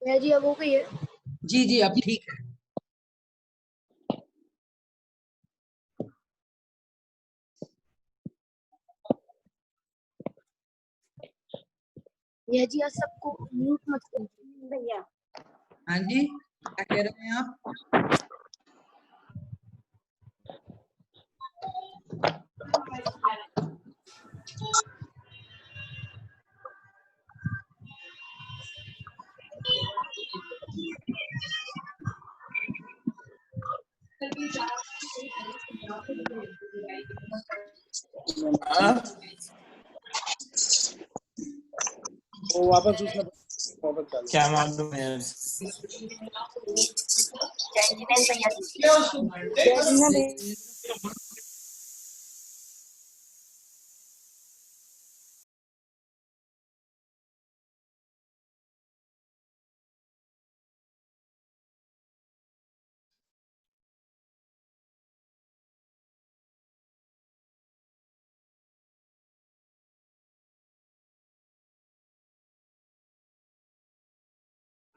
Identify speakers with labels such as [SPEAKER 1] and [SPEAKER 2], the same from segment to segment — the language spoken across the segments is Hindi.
[SPEAKER 1] भैया जी अब हो गई है?
[SPEAKER 2] जी जी अब ठीक है।
[SPEAKER 1] भैया जी आज सबको म्यूट मत कीजिए भैया।
[SPEAKER 2] हाँ जी, क्या कह रहे हैं आप?
[SPEAKER 3] वो वापस उसने वापस चालू
[SPEAKER 4] क्या मालूम है।
[SPEAKER 1] जय जिनेंद्र भैया जी। जय जिनेंद्र भैया।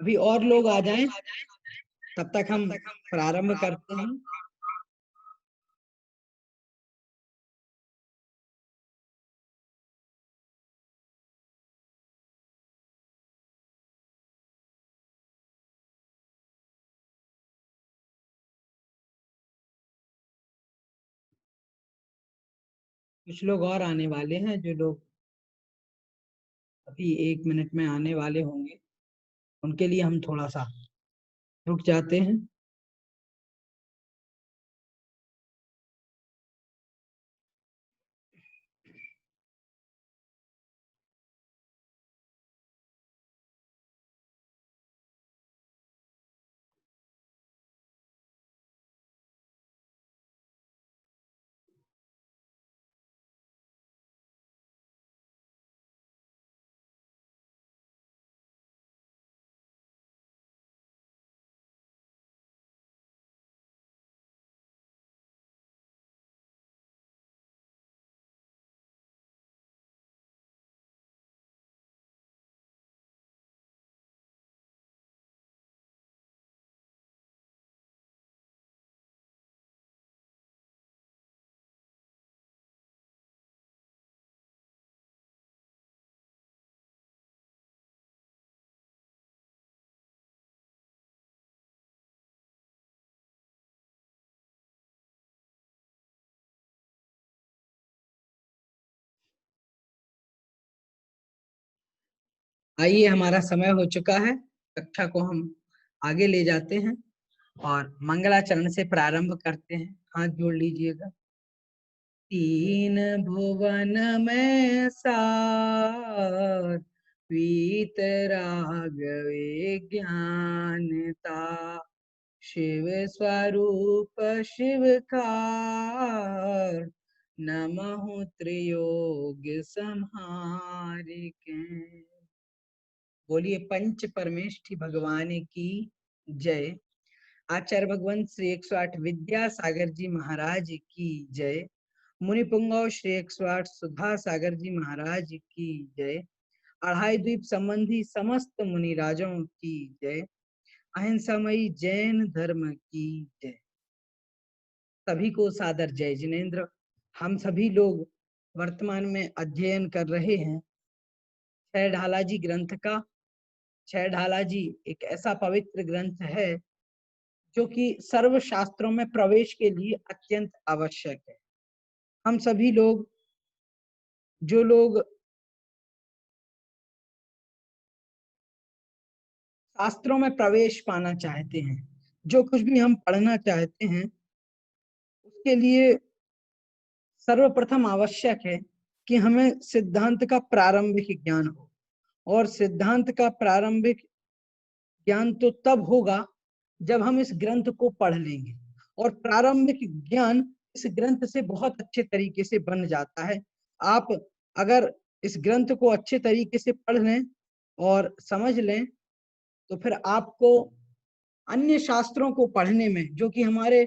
[SPEAKER 2] अभी और लोग आ जाएं, तब तक हम प्रारंभ करते हैं। कुछ लोग और आने वाले हैं, जो लोग अभी 1 मिनट में आने वाले होंगे, उनके लिए हम थोड़ा सा रुक जाते हैं। आइए, हमारा समय हो चुका है, कक्षा को हम आगे ले जाते हैं और मंगलाचरण से प्रारंभ करते हैं। हाथ जोड़ लीजिएगा। तीन भुवन में सार वीतराग विज्ञानता, शिव स्वरूप शिवकार, नमः त्रियोग संहारिके। बोलिए पंच परमेष्ठि भगवान की जय। आचार्य भगवान श्री 108 विद्यासागर जी महाराज की जय। मुनि पुंगव श्री 108 सुधा सागर जी महाराज की जय। अढ़ाई द्वीप संबंधी समस्त मुनि राजों की जय। अहिंसामयी जैन धर्म की जय। सभी को सादर जय जिनेंद्र। हम सभी लोग वर्तमान में अध्ययन कर रहे हैं छह ढालाजी ग्रंथ का। छह ढालाजी एक ऐसा पवित्र ग्रंथ है जो कि सर्व शास्त्रों में प्रवेश के लिए अत्यंत आवश्यक है। हम सभी लोग, जो लोग शास्त्रों में प्रवेश पाना चाहते हैं, जो कुछ भी हम पढ़ना चाहते हैं, उसके लिए सर्वप्रथम आवश्यक है कि हमें सिद्धांत का प्रारंभिक ज्ञान हो। और सिद्धांत का प्रारंभिक ज्ञान तो तब होगा जब हम इस ग्रंथ को पढ़ लेंगे, और प्रारंभिक ज्ञान इस ग्रंथ से बहुत अच्छे तरीके से बन जाता है। आप अगर इस ग्रंथ को अच्छे तरीके से पढ़ लें और समझ लें, तो फिर आपको अन्य शास्त्रों को पढ़ने में, जो कि हमारे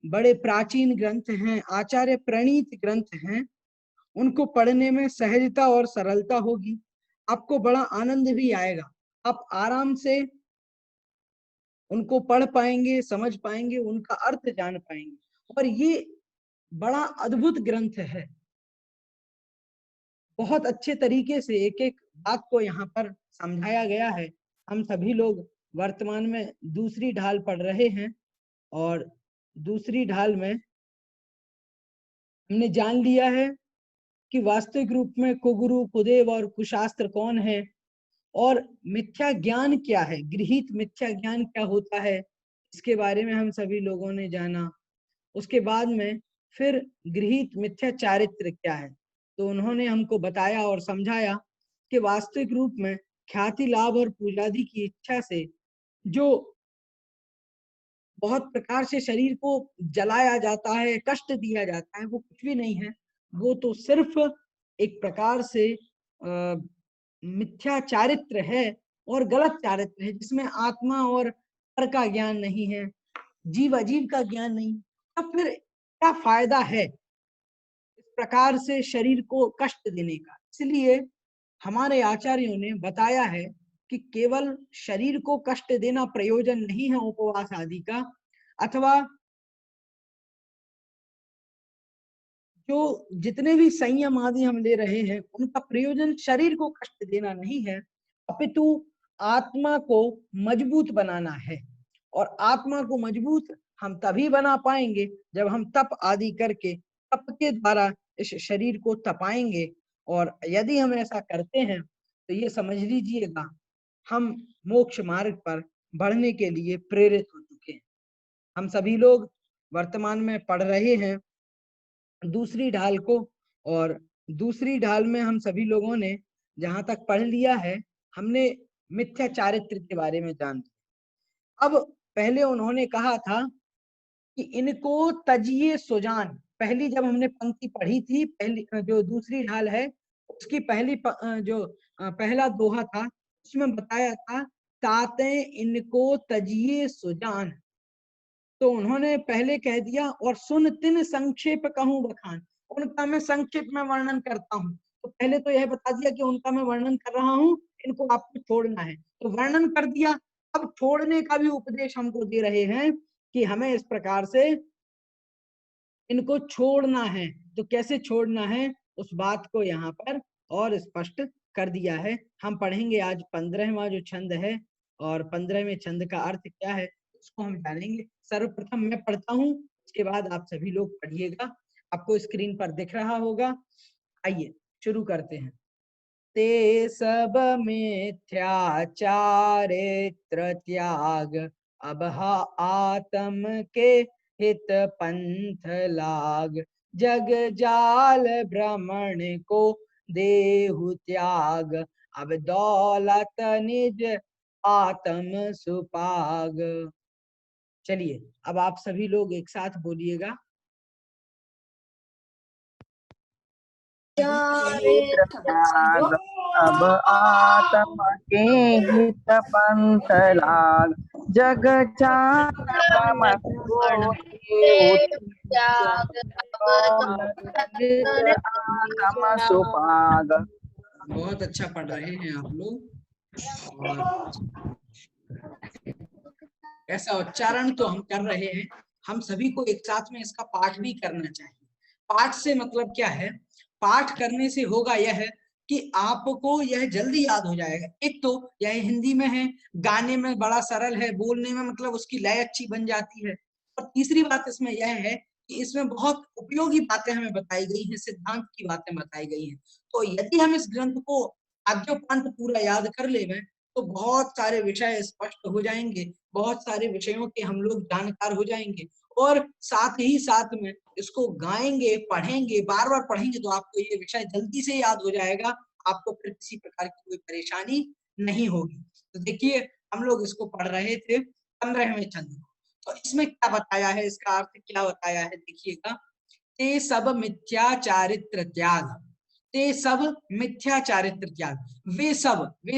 [SPEAKER 2] बड़े प्राचीन ग्रंथ हैं, आचार्य प्रणीत ग्रंथ हैं, उनको पढ़ने में सहजता और सरलता होगी। आपको बड़ा आनंद भी आएगा। आप आराम से उनको पढ़ पाएंगे, समझ पाएंगे, उनका अर्थ जान पाएंगे। और ये बड़ा अद्भुत ग्रंथ है, बहुत अच्छे तरीके से एक एक बात को यहाँ पर समझाया गया है। हम सभी लोग वर्तमान में दूसरी ढाल पढ़ रहे हैं और दूसरी ढाल में हमने जान लिया है कि वास्तविक रूप में कुगुरु, कुदेव और कुशास्त्र कौन है, और मिथ्या ज्ञान क्या है, गृहीत मिथ्या ज्ञान क्या होता है, इसके बारे में हम सभी लोगों ने जाना। उसके बाद में फिर गृहीत मिथ्या चारित्र क्या है, तो उन्होंने हमको बताया और समझाया कि वास्तविक रूप में ख्याति लाभ और पूजादि की इच्छा से जो बहुत प्रकार से शरीर को जलाया जाता है, कष्ट दिया जाता है, वो कुछ भी नहीं है। वो तो सिर्फ एक प्रकार से मिथ्या चारित्र है और गलत चारित्र है, जिसमें आत्मा और पर का ज्ञान नहीं है, जीव अजीव का ज्ञान नहीं। अब फिर क्या फायदा है इस प्रकार से शरीर को कष्ट देने का? इसलिए हमारे आचार्यों ने बताया है कि केवल शरीर को कष्ट देना प्रयोजन नहीं है उपवास आदि का, अथवा जो जितने भी संयम आदि हम ले रहे हैं उनका प्रयोजन शरीर को कष्ट देना नहीं है, अपितु आत्मा को मजबूत बनाना है। और आत्मा को मजबूत हम तभी बना पाएंगे जब हम तप आदि करके, तप के द्वारा इस शरीर को तपाएंगे। और यदि हम ऐसा करते हैं तो ये समझ लीजिएगा हम मोक्ष मार्ग पर बढ़ने के लिए प्रेरित हो चुके हैं। हम सभी लोग वर्तमान में पढ़ रहे हैं दूसरी ढाल को, और दूसरी ढाल में हम सभी लोगों ने जहां तक पढ़ लिया है, हमने मिथ्या चारित्र के बारे में जान लिया। अब पहले उन्होंने कहा था कि इनको तजिए सुजान, पहली जब हमने पंक्ति पढ़ी थी, पहली जो दूसरी ढाल है उसकी पहली जो पहला दोहा था उसमें बताया था ताते इनको तजिए सुजान। तो उन्होंने पहले कह दिया और सुन तिन संक्षेप कहूं बखान, उनका मैं संक्षेप में वर्णन करता हूँ। तो पहले तो यह बता दिया कि उनका मैं वर्णन कर रहा हूँ, इनको आपको छोड़ना है, तो वर्णन कर दिया। अब छोड़ने का भी उपदेश हमको दे रहे हैं कि हमें इस प्रकार से इनको छोड़ना है। तो कैसे छोड़ना है उस बात को यहाँ पर और स्पष्ट कर दिया है। हम पढ़ेंगे आज 15वां जो छंद है, और 15वें छंद का अर्थ क्या है उसको हम जानेंगे। सर्वप्रथम मैं पढ़ता हूँ, उसके बाद आप सभी लोग पढ़िएगा, आपको स्क्रीन पर दिख रहा होगा। आइए शुरू करते हैं। ते सब मिथ्या चारित्र त्याग, अब आत्म के हित पंथ लाग, जग जाल भ्रमण को देहु त्याग, अब दौलत निज आत्म सुपाग। चलिए अब आप सभी लोग एक साथ बोलिएगा।
[SPEAKER 1] त्याग,
[SPEAKER 4] अब आत्म के हित पंथ लाग, जग जाल भ्रमण को देहु
[SPEAKER 1] त्याग,
[SPEAKER 4] आत्म सुपाग।
[SPEAKER 2] बहुत अच्छा पढ़ रहे हैं आप लोग, और ऐसा उच्चारण तो हम कर रहे हैं। हम सभी को एक साथ में इसका पाठ भी करना चाहिए। पाठ से मतलब क्या है, पाठ करने से होगा यह कि आपको यह जल्दी याद हो जाएगा। एक तो यह हिंदी में है, गाने में बड़ा सरल है, बोलने में मतलब उसकी लय अच्छी बन जाती है। और तीसरी बात इसमें यह है कि इसमें बहुत उपयोगी बातें हमें बताई गई हैं, सिद्धांत की बातें बताई गई हैं। तो यदि हम इस ग्रंथ को आद्योपांत पूरा याद कर लेंगे तो बहुत सारे विषय स्पष्ट हो जाएंगे, बहुत सारे विषयों के हम लोग जानकार हो जाएंगे, और साथ ही साथ में इसको गाएंगे, पढ़ेंगे, बार बार पढ़ेंगे तो आपको ये विषय जल्दी से याद हो जाएगा, आपको फिर किसी प्रकार की कोई परेशानी नहीं होगी। तो देखिए हम लोग इसको पढ़ रहे थे 15वें छंद को, तो इसमें क्या बताया है, इसका अर्थ क्या बताया है, देखिएगा। ते सब मिथ्या चारित्र त्याग, ते सब मिथ्या चारित्र त्याग, वे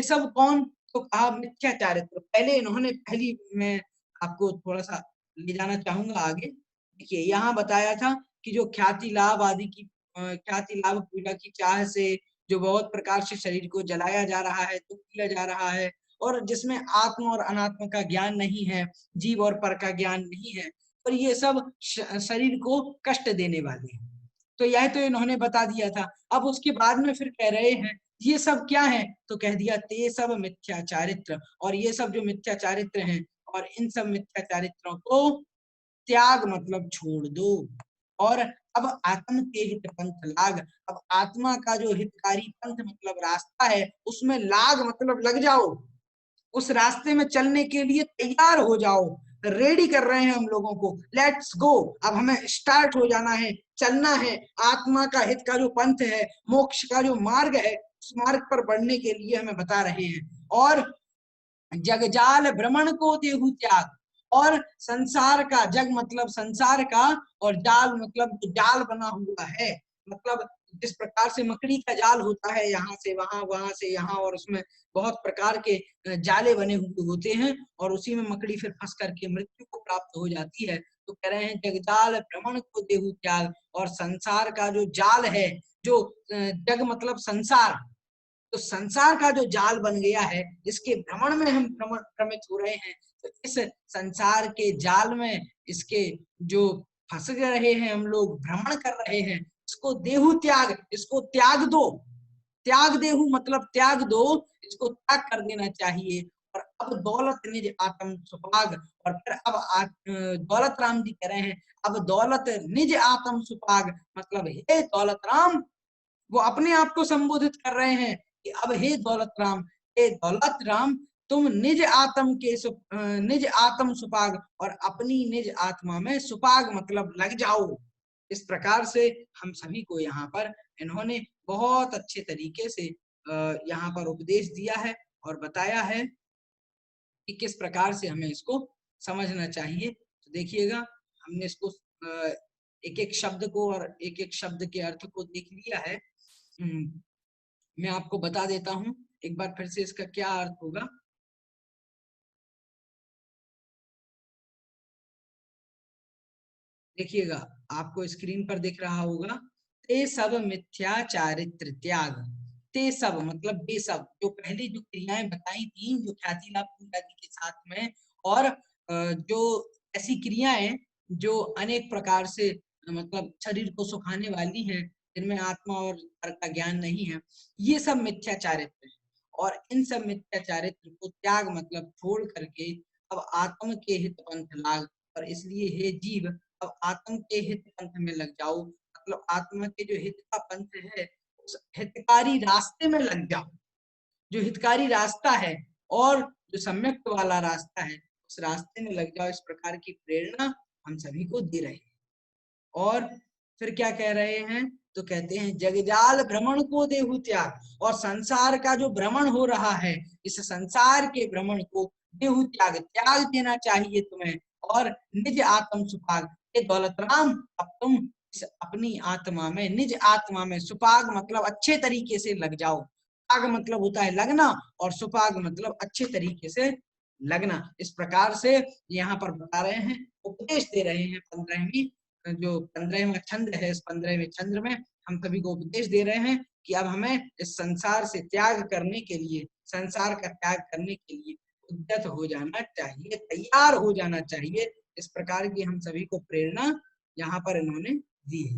[SPEAKER 2] सब कौन, तो कहा मिथ्या चारित्र। पहले इन्होंने पहली, मैं आपको थोड़ा सा ले जाना चाहूंगा आगे। देखिए यहाँ बताया था कि जो ख्याति लाभ आदि की, ख्याति लाभ पूजा की चाह से जो बहुत प्रकार से शरीर को जलाया जा रहा है, दुख किया जा रहा है, और जिसमें आत्म और अनात्म का ज्ञान नहीं है, जीव और पर का ज्ञान नहीं है, और ये सब शरीर को कष्ट देने वाले हैं। तो यह तो इन्होंने बता दिया था। अब उसके बाद में फिर कह रहे हैं ये सब क्या है, तो कह दिया ते सब मिथ्या चारित्र, और ये सब जो मिथ्या चारित्र हैं और इन सब मिथ्या चारित्रों को त्याग मतलब छोड़ दो, और अब आत्म के हित पंथ लाग। अब आत्मा का जो हितकारी पंथ मतलब रास्ता है उसमें लाग मतलब लग जाओ, उस रास्ते में चलने के लिए तैयार हो जाओ। रेडी कर रहे हैं हम लोगों को, लेट्स गो, अब हमें स्टार्ट हो जाना है, चलना है। आत्मा का हित का जो पंथ है, मोक्ष का जो मार्ग है, उस मार्ग पर बढ़ने के लिए हमें बता रहे हैं। और जगजाल भ्रमण को देहु त्याग, और संसार का, जग मतलब संसार का, और जाल मतलब जो जाल बना हुआ है, मतलब जिस प्रकार से मकड़ी का जाल होता है, यहाँ से वहां, वहां से यहाँ, और उसमें बहुत प्रकार के जाले बने हुए होते हैं, और उसी में मकड़ी फिर फंस करके मृत्यु को प्राप्त हो जाती है। तो कह रहे हैं जगजाल भ्रमण को देहु त्याग, और संसार का जो जाल है, जो जग मतलब संसार, तो संसार का जो जाल बन गया है, इसके भ्रमण में हम भ्रमित हो रहे हैं, तो इस संसार के जाल में इसके जो फंस रहे हैं, हम लोग भ्रमण कर रहे हैं, इसको देहु त्याग, इसको त्याग दो। त्याग देहु मतलब त्याग दो, इसको त्याग कर देना चाहिए। और अब दौलत निज आत्म सुपाग, और फिर अब दौलत राम जी कह रहे हैं अब दौलत निज आत्म सुपाग, मतलब हे दौलत राम, वो अपने आप को संबोधित कर रहे हैं कि अब हे दौलत राम, हे दौलत राम, तुम निज आत्म के निज आत्म सुपाग, और अपनी निज आत्मा में सुपाग मतलब लग जाओ। इस प्रकार से हम सभी को यहाँ पर इन्होंने बहुत अच्छे तरीके से यहाँ पर उपदेश दिया है और बताया है कि किस प्रकार से हमें इसको समझना चाहिए। तो देखिएगा, हमने इसको एक एक शब्द को और एक एक शब्द के अर्थ को देख लिया है। मैं आपको बता देता हूं एक बार फिर से इसका क्या अर्थ होगा। देखिएगा, आपको स्क्रीन पर दिख रहा होगा, ते सब मिथ्या चारित्र त्याग। ते सब मतलब वे सब, जो पहली जो क्रियाएं बताई थी, जो ख्याति लाभ पूजा के साथ में, और जो ऐसी क्रियाएं जो अनेक प्रकार से मतलब शरीर को सुखाने वाली हैं, जिनमें आत्मा और पर का ज्ञान नहीं है, ये सब मिथ्या चारित्र है। और इन सब मिथ्या चारित्र को त्याग मतलब छोड़ करके अब आत्म के हित पंथ लाग, और इसलिए हे जीव, अब आत्म के हित पंथ में लग जाओ, मतलब आत्मा के जो हित का पंथ है, उस हितकारी रास्ते में लग जाओ। जो हितकारी रास्ता है और जो सम्यक वाला रास्ता है, उस रास्ते में लग जाओ। इस प्रकार की प्रेरणा हम सभी को दे रहे हैं। और फिर क्या कह रहे हैं, तो कहते हैं जगजाल भ्रमण को देहु त्याग, और संसार का जो भ्रमण हो रहा है, इस संसार के भ्रमण को देहु त्याग, त्याग देना चाहिए तुम्हें, और निज आत्म सुपाग, ये दौलत राम, अब तुम इस अपनी आत्मा में, निज आत्मा में, सुपाग मतलब अच्छे तरीके से लग जाओ। पाग मतलब होता है लगना, और सुपाग मतलब अच्छे तरीके से लगना। इस प्रकार से यहाँ पर बता रहे हैं, उपदेश दे रहे हैं। 15वीं जो 15वां छंद है, इस 15वें छंद में हम सभी को उपदेश दे रहे हैं कि अब हमें इस संसार से त्याग करने के लिए, संसार का त्याग करने के लिए उद्यत हो जाना चाहिए, तैयार हो जाना चाहिए। इस प्रकार की हम सभी को प्रेरणा यहाँ पर इन्होंने दी है।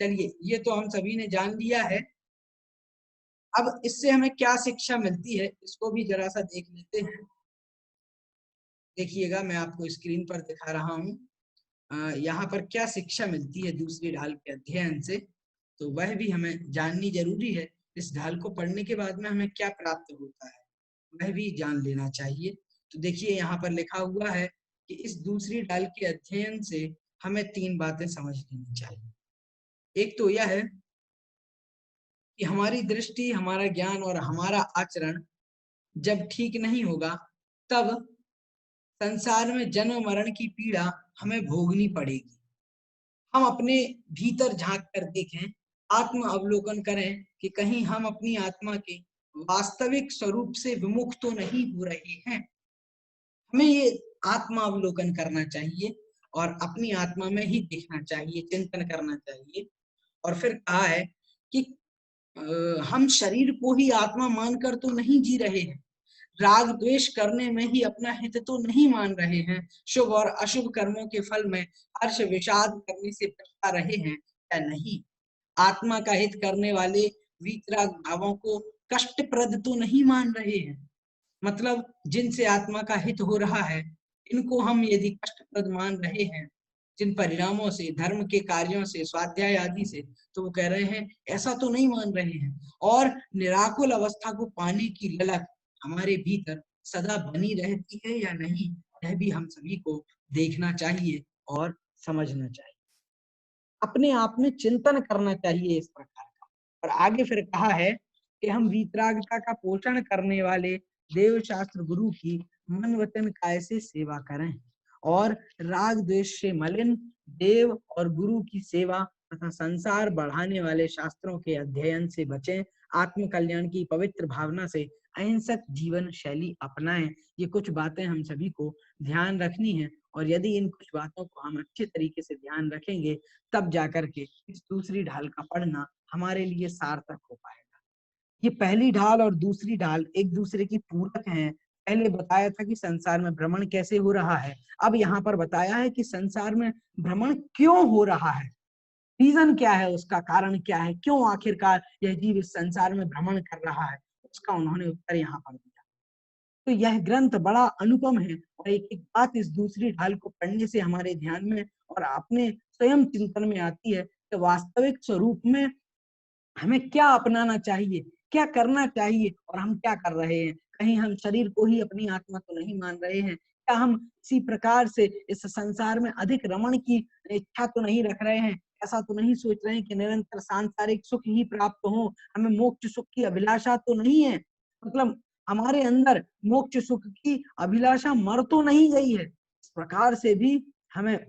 [SPEAKER 2] चलिए, ये तो हम सभी ने जान लिया है। अब इससे हमें क्या शिक्षा मिलती है, इसको भी जरा सा देख लेते हैं। देखिएगा, मैं आपको स्क्रीन पर दिखा रहा हूँ यहाँ पर क्या शिक्षा मिलती है दूसरी ढाल के अध्ययन से, तो वह भी हमें जाननी जरूरी है। इस ढाल को पढ़ने के बाद में हमें क्या प्राप्त होता है, वह भी जान लेना चाहिए। तो देखिए, यहाँ पर लिखा हुआ है कि इस दूसरी ढाल के अध्ययन से हमें 3 बातें समझ लेनी चाहिए। एक तो यह है कि हमारी दृष्टि, हमारा ज्ञान और हमारा आचरण जब ठीक नहीं होगा, तब संसार में जन्म मरण की पीड़ा हमें भोगनी पड़ेगी। हम अपने भीतर झांक कर देखें, आत्म अवलोकन करें कि कहीं हम अपनी आत्मा के वास्तविक स्वरूप से विमुख तो नहीं हो रहे हैं। हमें ये आत्मा अवलोकन करना चाहिए और अपनी आत्मा में ही देखना चाहिए, चिंतन करना चाहिए। और फिर कहा है कि हम शरीर को ही आत्मा मानकर तो नहीं जी रहे हैं, राग द्वेष करने में ही अपना हित तो नहीं मान रहे हैं, शुभ और अशुभ कर्मों के फल में हर्ष विषाद करने से पछता रहे हैं या नहीं, आत्मा का हित करने वाले वीतराग भावों को कष्टप्रद तो नहीं मान रहे हैं। मतलब जिनसे आत्मा का हित हो रहा है, इनको हम यदि कष्टप्रद मान रहे हैं, जिन परिणामों से, धर्म के कार्यों से, स्वाध्याय आदि से, तो वो कह रहे हैं ऐसा तो नहीं मान रहे हैं। और निराकुल अवस्था को पाने की ललक हमारे भीतर सदा बनी रहती है या नहीं, यह भी हम सभी को देखना चाहिए और समझना चाहिए, अपने आप में चिंतन करना चाहिए इस प्रकार का। और आगे फिर कहा है कि हम वीतरागता का पोषण करने वाले देव शास्त्र गुरु की मन वचन काय से सेवा करें और राग द्वेष से मलिन देव और गुरु की सेवा तथा संसार बढ़ाने वाले शास्त्रों के अध्ययन से बचें, आत्म कल्याण की पवित्र भावना से अहिंसक जीवन शैली अपनाएं। ये कुछ बातें हम सभी को ध्यान रखनी है, और यदि इन कुछ बातों को हम अच्छे तरीके से ध्यान रखेंगे तब जाकर के इस दूसरी ढाल का पढ़ना हमारे लिए सार्थक हो पाएगा। ये पहली ढाल और दूसरी ढाल एक दूसरे की पूरक हैं। पहले बताया था कि संसार में भ्रमण कैसे हो रहा है, अब यहाँ पर बताया है कि संसार में भ्रमण क्यों हो रहा है, रीजन क्या है, उसका कारण क्या है, क्यों आखिरकार यह जीव इस संसार में भ्रमण कर रहा है, उसका उन्होंने उत्तर यहाँ पर दिया। तो यह ग्रंथ बड़ा अनुपम है, और एक एक बात इस दूसरी ढाल को पढ़ने से हमारे ध्यान में और अपने स्वयं चिंतन में आती है कि वास्तविक स्वरूप में हमें क्या अपनाना चाहिए, क्या करना चाहिए, और हम क्या कर रहे हैं। कहीं हम शरीर को ही अपनी आत्मा तो नहीं मान रहे हैं, क्या हम इसी प्रकार से इस संसार में अधिक रमण की इच्छा तो नहीं रख रहे हैं, ऐसा तो नहीं सोच रहे हैं कि निरंतर सांसारिक सुख ही प्राप्त हो, हमें मोक्ष सुख की अभिलाषा तो नहीं है, मतलब हमारे अंदर मोक्ष सुख की अभिलाषा मर तो नहीं गई है। इस प्रकार से भी हमें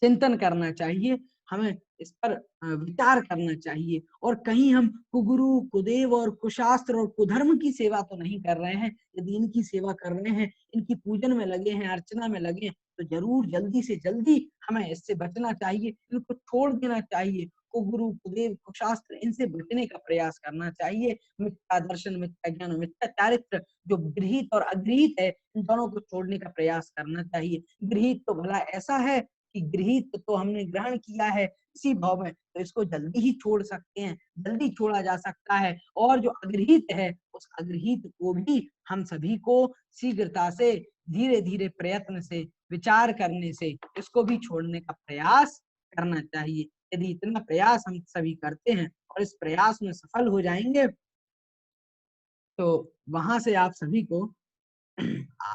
[SPEAKER 2] चिंतन करना चाहिए, हमें इस पर विचार करना चाहिए, और कहीं हम कुगुरु कुदेव और कुशास्त्र और कुधर्म की सेवा तो नहीं कर रहे हैं। यदि इनकी सेवा कर रहे हैं, इनकी पूजन में लगे हैं, अर्चना में लगे हैं, तो जरूर जल्दी से जल्दी हमें इससे बचना चाहिए, इनको छोड़ देना चाहिए। कुगुरु कुदेव कुशास्त्र इनसे बचने का प्रयास करना चाहिए। मिथ्या दर्शन, मिथ्या ज्ञान, मिथ्या चारित्र जो गृहीत और अगृहीत है, इन दोनों को छोड़ने का प्रयास करना चाहिए। गृहीत तो भला ऐसा है कि गृहीत तो हमने ग्रहण किया है इसी भाव में, तो इसको जल्दी ही छोड़ सकते हैं, जल्दी छोड़ा जा सकता है। और जो अगृहीत है, उस अगृहीत को भी हम सभी को शीघ्रता से, धीरे धीरे प्रयत्न से, विचार करने से इसको भी छोड़ने का प्रयास करना चाहिए। यदि इतना प्रयास हम सभी करते हैं और इस प्रयास में सफल हो जाएंगे, तो वहां से आप सभी को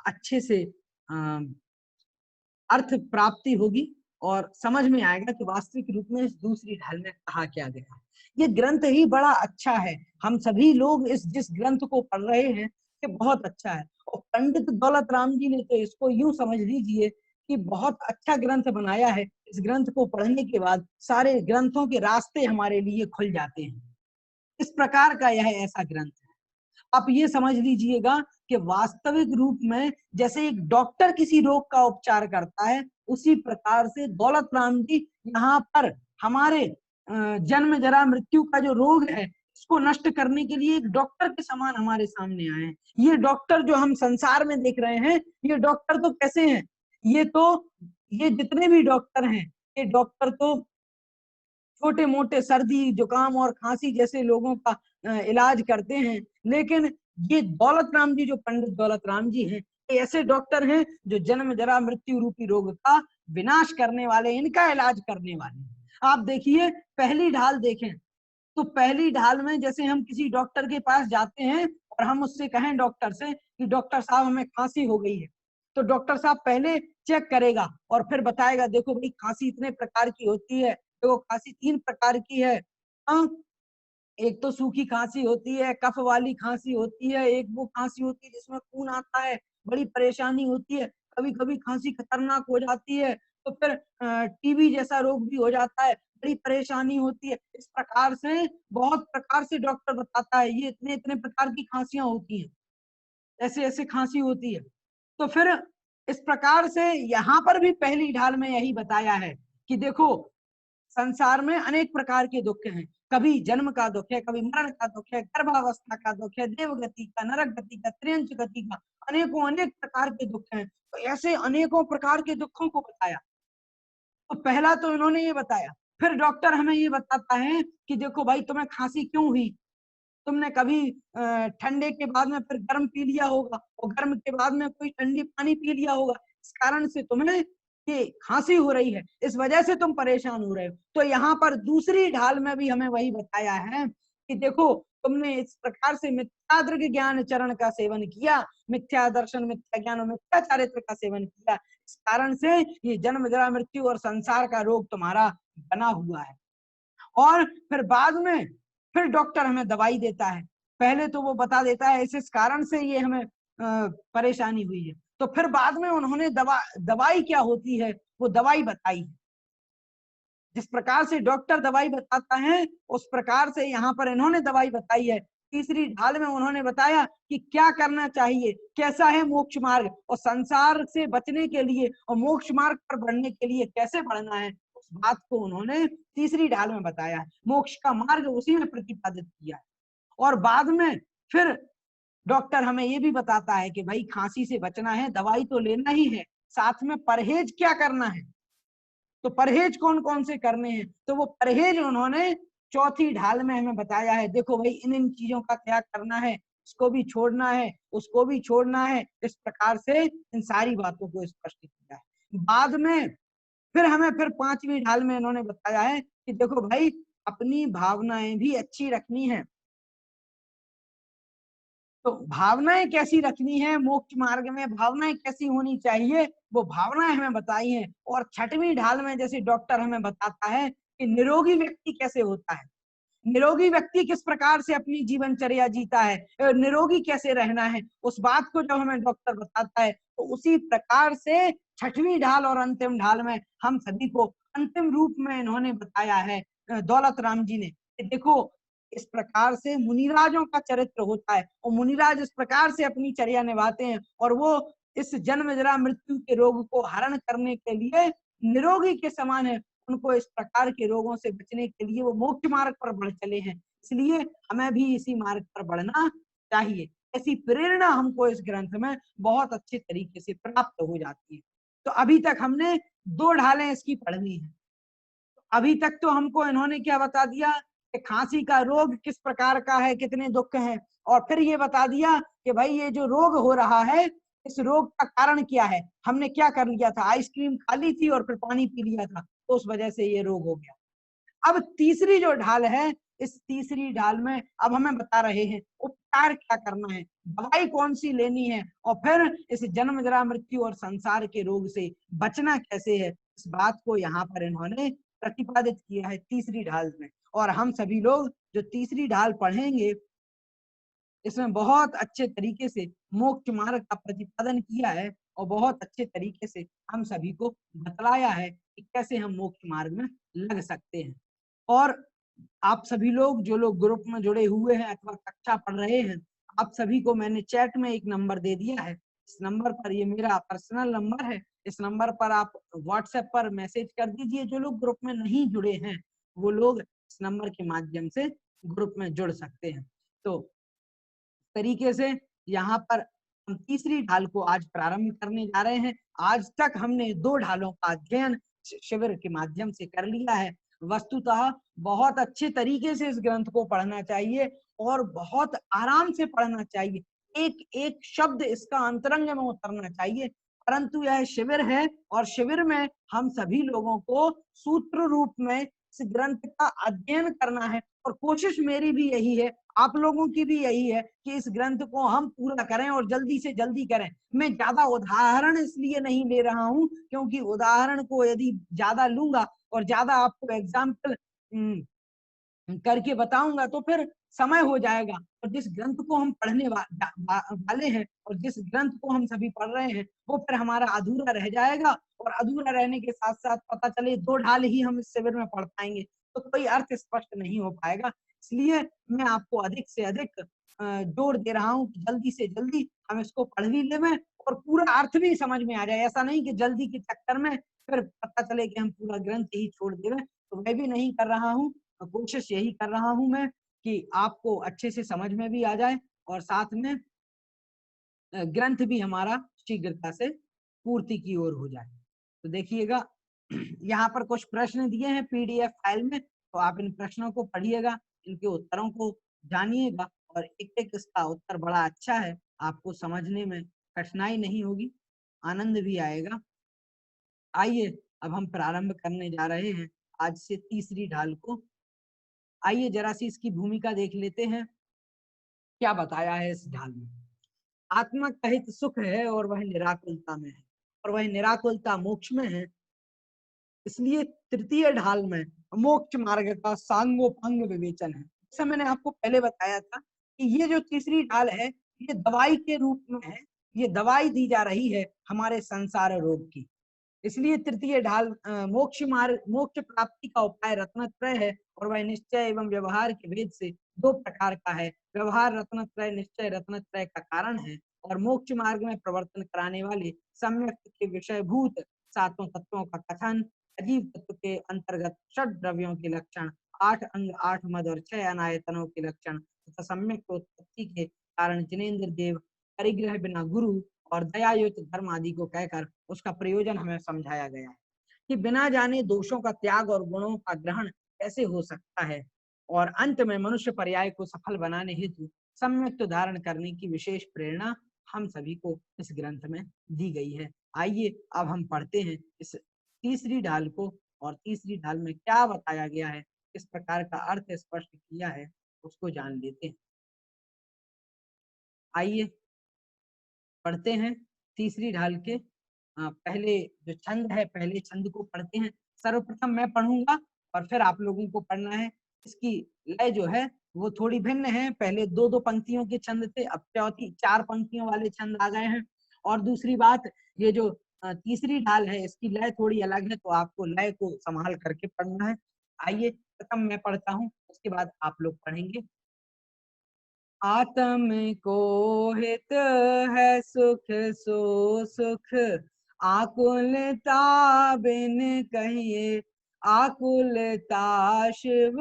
[SPEAKER 2] अच्छे से अर्थ प्राप्ति होगी और समझ में आएगा कि वास्तविक रूप में इस दूसरी ढाल में कहा क्या गया। ये ग्रंथ ही बड़ा अच्छा है, हम सभी लोग इस जिस ग्रंथ को पढ़ रहे हैं ये बहुत अच्छा है। और पंडित दौलत राम जी ने तो इसको यूं समझ लीजिए कि बहुत अच्छा ग्रंथ बनाया है। इस ग्रंथ को पढ़ने के बाद सारे ग्रंथों के रास्ते हमारे लिए खुल जाते हैं। इस प्रकार का यह ऐसा ग्रंथ है। आप ये समझ लीजिएगा कि वास्तविक रूप में जैसे एक डॉक्टर किसी रोग का उपचार करता है, उसी प्रकार से दौलत राम जी यहाँ पर हमारे जन्म जरा मृत्यु का जो रोग है इसको नष्ट करने के लिए एक डॉक्टर के समान हमारे सामने आए हैं। ये डॉक्टर जो हम संसार में देख रहे हैं, ये डॉक्टर तो कैसे हैं, ये जितने भी डॉक्टर हैं, ये डॉक्टर तो छोटे मोटे सर्दी जुकाम और खांसी जैसे लोगों का इलाज करते हैं, लेकिन ये दौलत राम जी, जो पंडित दौलत राम जी हैं, ये ऐसे डॉक्टर हैं जो जन्म जरा मृत्यु रूपी रोग का विनाश करने वाले, इनका इलाज करने वाले। आप देखिए पहली ढाल देखें तो पहली ढाल में जैसे हम किसी डॉक्टर के पास जाते हैं और हम उससे कहें डॉक्टर से कि डॉक्टर साहब हमें खांसी हो गई है, तो डॉक्टर साहब पहले चेक करेगा और फिर बताएगा देखो भाई खांसी इतने प्रकार की होती है, तो खांसी 3 प्रकार की है। एक तो सूखी खांसी होती है, कफ वाली खांसी होती है, एक वो खांसी होती है जिसमें खून आता है, बड़ी परेशानी होती है, कभी कभी खांसी खतरनाक हो जाती है, तो फिर टीबी जैसा रोग भी हो जाता है, बड़ी परेशानी होती है। इस प्रकार से बहुत प्रकार से डॉक्टर बताता है ये इतने इतने प्रकार की खांसियां होती हैं, ऐसे ऐसे खांसी होती है। तो फिर इस प्रकार से यहाँ पर भी पहली ढाल में यही बताया है कि देखो संसार में अनेक प्रकार के दुख हैं, कभी जन्म का दुख है, कभी मरण का दुख है, गर्भावस्था का दुख है, देवगति का, नरक गति का, त्रियंच गति का, अनेकों अनेक प्रकार के दुख हैं। तो ऐसे अनेकों प्रकार के दुखों को बताया। तो पहला तो इन्होंने ये बताया, फिर डॉक्टर हमें ये बताता है कि देखो भाई तुम्हें खांसी क्यों हुई, तुमने कभी ठंडे के बाद में फिर गर्म पी लिया होगा, और गर्म के बाद में कोई ठंडी पानी पी लिया होगा, इस कारण से तुम्हें ये खांसी हो रही है, इस वजह से तुम परेशान हो रहे हो। तो यहाँ पर दूसरी ढाल में भी हमें वही बताया है कि देखो तुमने इस प्रकार से मिथ्यादृग ज्ञान चरण का सेवन किया, मिथ्या दर्शन, मिथ्या ज्ञान और मिथ्या चारित्र का सेवन किया, इस कारण से ये जन्म जरा मृत्यु और संसार का रोग तुम्हारा बना हुआ है। और फिर बाद में फिर डॉक्टर हमें दवाई देता है। पहले तो वो बता देता है इस कारण से ये हमें परेशानी हुई है, तो फिर बाद में उन्होंने दवाई क्या होती है वो दवाई बताई। जिस प्रकार से डॉक्टर दवाई बताता है उस प्रकार से यहाँ पर इन्होंने दवाई बताई है। तीसरी ढाल में उन्होंने बताया कि क्या करना चाहिए, कैसा है मोक्ष मार्ग, और संसार से बचने के लिए और मोक्ष मार्ग पर बढ़ने के लिए कैसे बढ़ना है, उस बात को उन्होंने तीसरी ढाल में बताया है। मोक्ष का मार्ग उसी में प्रतिपादित किया है। और बाद में फिर डॉक्टर हमें ये भी बताता है कि भाई खांसी से बचना है, दवाई तो लेना ही है, साथ में परहेज क्या करना है। तो परहेज कौन कौन से करने हैं, तो वो परहेज उन्होंने चौथी ढाल में हमें बताया है। देखो भाई इन इन चीजों का त्याग करना है, इसको भी छोड़ना है, उसको भी छोड़ना है, इस प्रकार से इन सारी बातों को स्पष्ट किया है। बाद में फिर पांचवी ढाल में इन्होंने बताया है कि देखो भाई अपनी भावनाएं भी अच्छी रखनी है। तो भावनाएं कैसी रखनी है, मोक्ष मार्ग में भावनाएं कैसी होनी चाहिए, वो भावनाएं हमें बताई हैं। और छठवीं ढाल में जैसे डॉक्टर हमें बताता है कि निरोगी व्यक्ति कैसे होता है, निरोगी व्यक्ति किस प्रकार से अपनी जीवनचर्या जीता है, निरोगी कैसे रहना है, उस बात को जब हमें डॉक्टर बताता है तो उसी प्रकार से छठवीं ढाल और अंतिम ढाल में हम सभी को अंतिम रूप में इन्होंने बताया है दौलत राम जी ने कि देखो इस प्रकार से मुनिराजों का चरित्र होता है, और मुनिराज इस प्रकार से अपनी चर्या निभाते हैं, और वो इस जन्म जरा मृत्यु के रोग को हरण करने के लिए निरोगी के समान है। उनको इस प्रकार के रोगों से बचने के लिए वो मोक्ष मार्ग पर बढ़ चले हैं, इसलिए हमें भी इसी मार्ग पर बढ़ना चाहिए। ऐसी प्रेरणा हमको इस ग्रंथ में बहुत अच्छे तरीके से प्राप्त हो जाती है। तो अभी तक हमने दो ढालें इसकी पढ़नी है। अभी तक तो हमको इन्होंने क्या बता दिया कि खांसी का रोग किस प्रकार का है, कितने दुख हैं, और फिर ये बता दिया कि भाई ये जो रोग हो रहा है इस रोग का कारण क्या है। हमने क्या कर लिया था, आइसक्रीम खा ली थी और फिर पानी पी लिया था, तो उस वजह से ये रोग हो गया। अब तीसरी जो ढाल है, इस तीसरी ढाल में अब हमें बता रहे हैं उपचार क्या करना है, दवाई कौन सी लेनी है, और फिर इस जन्म जरा मृत्यु और संसार के रोग से बचना कैसे है, इस बात को यहाँ पर इन्होंने प्रतिपादित किया है तीसरी ढाल में। और हम सभी लोग जो तीसरी ढाल पढ़ेंगे इसमें बहुत अच्छे तरीके से मोक्ष मार्ग का प्रतिपादन किया है, और बहुत अच्छे तरीके से हम सभी को बतलाया है कि कैसे हम मोक्ष मार्ग में लग सकते हैं। और आप सभी लोग जो लोग ग्रुप में जुड़े हुए हैं अथवा कक्षा पढ़ रहे हैं, आप सभी को मैंने चैट में एक नंबर दे दिया है। इस नंबर पर, ये मेरा पर्सनल नंबर है, इस नंबर पर आप व्हाट्सएप पर मैसेज कर दीजिए। जो लोग ग्रुप में नहीं जुड़े हैं वो लोग इस नंबर के माध्यम से ग्रुप में जुड़ सकते हैं। तो तरीके से यहाँ पर हम तीसरी ढाल को आज प्रारंभ करने जा रहे हैं। आज तक हमने दो ढालों का अध्ययन शिविर के माध्यम से कर लिया है। वस्तुतः बहुत अच्छे तरीके से इस ग्रंथ को पढ़ना चाहिए और बहुत आराम से पढ़ना चाहिए, एक एक शब्द इसका अंतरंग में उतरना चाहिए। परंतु यह शिविर है और शिविर में हम सभी लोगों को सूत्र रूप में इस ग्रंथ का अध्ययन करना है, और कोशिश मेरी भी यही है, आप लोगों की भी यही है कि इस ग्रंथ को हम पूरा करें और जल्दी से जल्दी करें। मैं ज्यादा उदाहरण इसलिए नहीं ले रहा हूं क्योंकि उदाहरण को यदि ज्यादा लूंगा और ज्यादा आपको एग्जाम्पल करके बताऊंगा तो फिर समय हो जाएगा, और जिस ग्रंथ को हम पढ़ने वाले हैं और जिस ग्रंथ को हम सभी पढ़ रहे हैं वो फिर हमारा अधूरा रह जाएगा, और अधूरा रहने के साथ साथ पता चले दो ढाल ही हम इस शिविर में पढ़ पाएंगे तो कोई अर्थ स्पष्ट नहीं हो पाएगा। इसलिए मैं आपको अधिक से अधिक जोर दे रहा हूँ कि जल्दी से जल्दी हम इसको पढ़ भी लें और पूरा अर्थ भी समझ में आ जाए। ऐसा नहीं कि जल्दी के चक्कर में फिर पता चले कि हम पूरा ग्रंथ ही छोड़ दें, तो मैं भी नहीं कर रहा हूँ। कोशिश यही कर रहा हूं मैं कि आपको अच्छे से समझ में भी आ जाए और साथ में ग्रंथ भी हमारा शीघ्रता से पूर्ति की ओर हो जाए। तो देखिएगा यहाँ पर कुछ प्रश्न दिए हैं पीडीएफ फाइल में, तो आप इन प्रश्नों को पढ़िएगा, इनके उत्तरों को जानिएगा और एक एक इसका उत्तर बड़ा अच्छा है, आपको समझने में कठिनाई नहीं होगी, आनंद भी आएगा। आइए अब हम प्रारंभ करने जा रहे हैं आज से तीसरी ढाल को। आइए जरा सी इसकी भूमिका देख लेते हैं, क्या बताया है इस ढाल में। आत्मा का हित सुख है और वह निराकुलता में है, और वह निराकुलता मोक्ष में है। इसलिए तृतीय ढाल में मोक्ष मार्ग का सांगोपांग विवेचन है। जैसा मैंने आपको पहले बताया था कि ये जो तीसरी ढाल है ये दवाई के रूप में है, ये दवाई दी जा रही है हमारे संसार रोग की। इसलिए तृतीय ढाल मोक्ष मार्ग, मोक्ष प्राप्ति का उपाय रत्नत्रय है, और वह निश्चय एवं व्यवहार के भेद से दो प्रकार का है। व्यवहार रत्नत्रय, निश्चय रत्नत्रय का कारण है, और मोक्ष मार्ग में प्रवर्तन कराने वाले सम्यक के विषयभूत सातों तत्वों का कथन, अजीव तत्व के अंतर्गत षड द्रव्यों के लक्षण, 8 अंग 8 मद और 6 अनायतनों के लक्षण तथा सम्यक उत्पत्ति के कारण जिनेन्द्र देव परिग्रह बिना गुरु और दयायुत धर्म आदि को कहकर उसका प्रयोजन हमें समझाया गया है कि बिना जाने दोषों का त्याग और गुणों का ग्रहण कैसे हो सकता है, और अंत में मनुष्य पर्याय को सफल बनाने हेतु सम्यक धारण करने की विशेष प्रेरणा हम सभी को इस ग्रंथ में दी गई है। आइए अब हम पढ़ते हैं इस तीसरी ढाल को, और तीसरी ढाल में क्या बताया गया है, किस प्रकार का अर्थ स्पष्ट किया है, उसको जान लेते हैं। आइए पढ़ते हैं तीसरी ढाल के पहले जो छंद है, पहले छंद को पढ़ते हैं। सर्वप्रथम मैं पढ़ूंगा और फिर आप लोगों को पढ़ना है। इसकी लय जो है वो थोड़ी भिन्न है, पहले दो दो पंक्तियों के छंद थे, अब चौथी 4 पंक्तियों वाले छंद आ गए हैं। और दूसरी बात, ये जो तीसरी ढाल है इसकी लय थोड़ी अलग है, तो आपको लय को संभाल करके पढ़ना है। आइए प्रथम मैं पढ़ता हूँ, उसके बाद आप लोग पढ़ेंगे। आत्म को हित है सुख सो सुख, आकुलता बिन कहिए, आकुलता शिव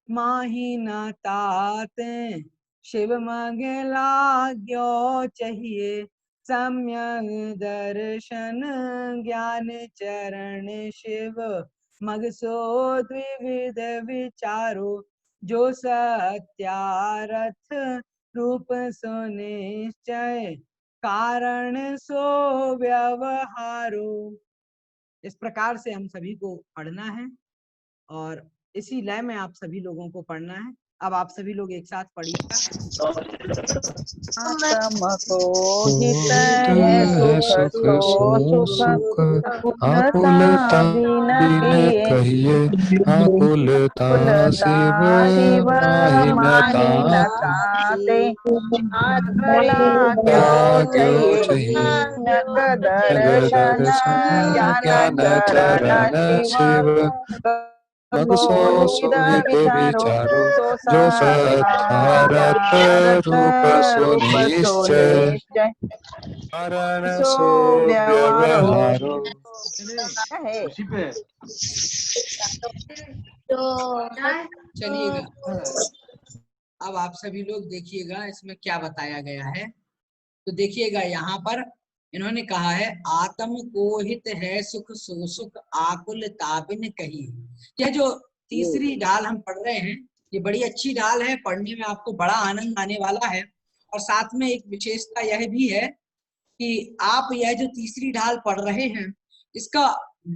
[SPEAKER 2] माही न ताते, शिव मग लाग्यो चाहिए, सम्यक दर्शन ज्ञान चरण शिव, मग सो द्विविध विचारो, जो सत्यारथ रूप सुनिश्चय, कारण सो व्यवहारो। इस प्रकार से हम सभी को पढ़ना है और इसी लय में आप सभी लोगों को पढ़ना है। अब आप सभी लोग एक साथ पढ़िएगा।
[SPEAKER 4] आत्म को हित है सुख सो सुख, आकुलता बिन कहिए, आकुलता शिव माही न ताते, लाग्यो चाहिए, दर्शन ज्ञान चरण शिव, मग सो विचारो, जो सत्यारथ रूप सुनिश्चय, कारण सो व्यवहारो।
[SPEAKER 2] चलिएगा अब आप सभी लोग देखिएगा इसमें क्या बताया गया है। तो देखिएगा यहाँ पर इन्होंने कहा है आत्म को हित है सुख सो सुख, आकुल ताबिन कही। यह जो तीसरी ढाल हम पढ़ रहे हैं ये बड़ी अच्छी ढाल है, पढ़ने में आपको बड़ा आनंद आने वाला है। और साथ में एक विशेषता यह भी है कि आप यह जो तीसरी ढाल पढ़ रहे हैं इसका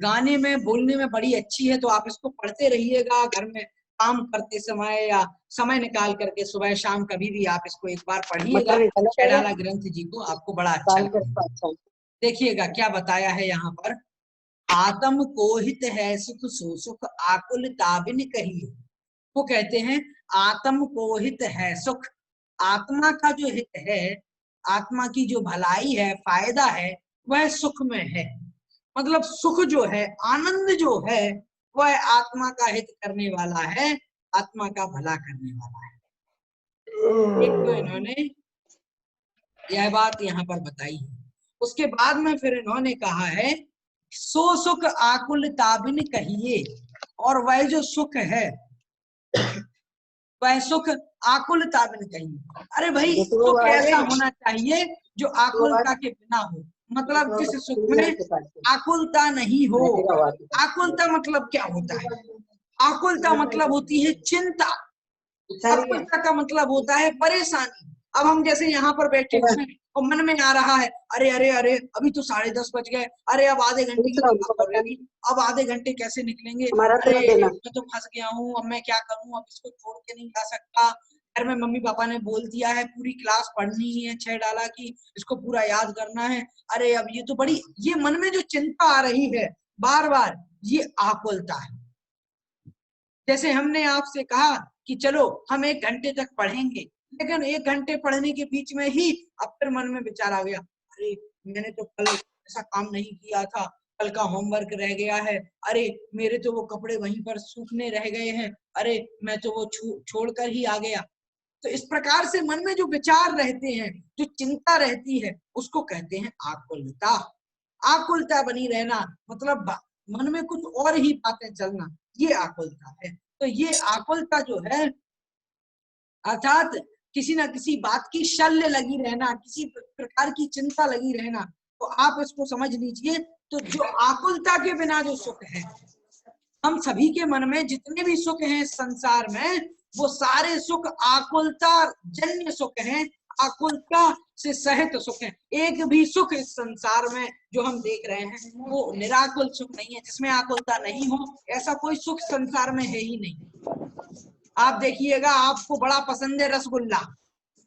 [SPEAKER 2] गाने में बोलने में बड़ी अच्छी है, तो आप इसको पढ़ते रहिएगा घर में काम करते समय या समय निकाल करके सुबह शाम कभी भी आप इसको एक बार पढ़िएगा। छेड़ाला ग्रंथ जी को आपको बड़ा अच्छा लगेगा। देखिएगा क्या बताया है यहाँ पर, आत्म को हित है सुख सो सुख, आकुल ताबिन कही। वो कहते हैं आत्म को हित है सुख, आत्मा का जो हित है, आत्मा की जो भलाई है, फायदा है, वह सुख में है। मतलब सुख जो है, आनंद जो है, वह आत्मा का हित करने वाला है, आत्मा का भला करने वाला है। एक तो इन्होंने यह बात यहाँ पर बताई है। उसके बाद में फिर इन्होंने कहा है सो सुख आकुल ताबिन कहिए, और वह जो सुख है वह सुख आकुलता बिन कही। अरे भाई सुख ऐसा होना चाहिए जो आकुलता के बिना हो, मतलब जिस सुख में आकुलता नहीं हो। आकुलता मतलब क्या होता है? आकुलता मतलब होती है चिंता, आकुलता का मतलब होता है परेशानी। अब हम जैसे यहाँ पर बैठे हुए हैं और मन में आ रहा है, अरे अरे अरे अभी तो 10:30 बज गए, अरे अब आधे घंटे की सफर रहेगी, अब आधे घंटे कैसे निकलेंगे, अरे मैं तो फंस गया हूँ, अब मैं क्या करूँ, अब इसको छोड़ के नहीं जा सकता, घर में मम्मी पापा ने बोल दिया है पूरी क्लास पढ़नी ही है 6 डाला की, इसको पूरा याद करना है, अरे अब ये तो बड़ी, ये मन में जो चिंता आ रही है बार बार, ये आकुलता है। जैसे हमने आपसे कहा कि चलो हम 1 घंटे तक पढ़ेंगे, लेकिन 1 घंटे पढ़ने के बीच में ही अब फिर मन में विचार आ गया, अरे मैंने तो कल ऐसा काम नहीं किया था, कल का होमवर्क रह गया है, अरे मेरे तो वो कपड़े वहीं पर सूखने रह गए हैं, अरे मैं तो वो छोड़कर ही आ गया। तो इस प्रकार से मन में जो विचार रहते हैं, जो चिंता रहती है, उसको कहते हैं आकुलता। आकुलता बनी रहना मतलब मन में कुछ और ही बातें चलना, ये आकुलता है। तो ये आकुलता जो है अर्थात किसी ना किसी बात की शल्य लगी रहना, किसी प्रकार की चिंता लगी रहना, तो आप इसको समझ लीजिए। तो जो आकुलता के बिना जो सुख है, हम सभी के मन में जितने भी सुख हैं संसार में, वो सारे सुख आकुलता जन्य सुख हैं, आकुलता से सहित सुख है। एक भी सुख इस संसार में जो हम देख रहे हैं वो निराकुल सुख नहीं है, जिसमें आकुलता नहीं हो ऐसा कोई सुख संसार में है ही नहीं। आप देखिएगा, आपको बड़ा पसंद है रसगुल्ला,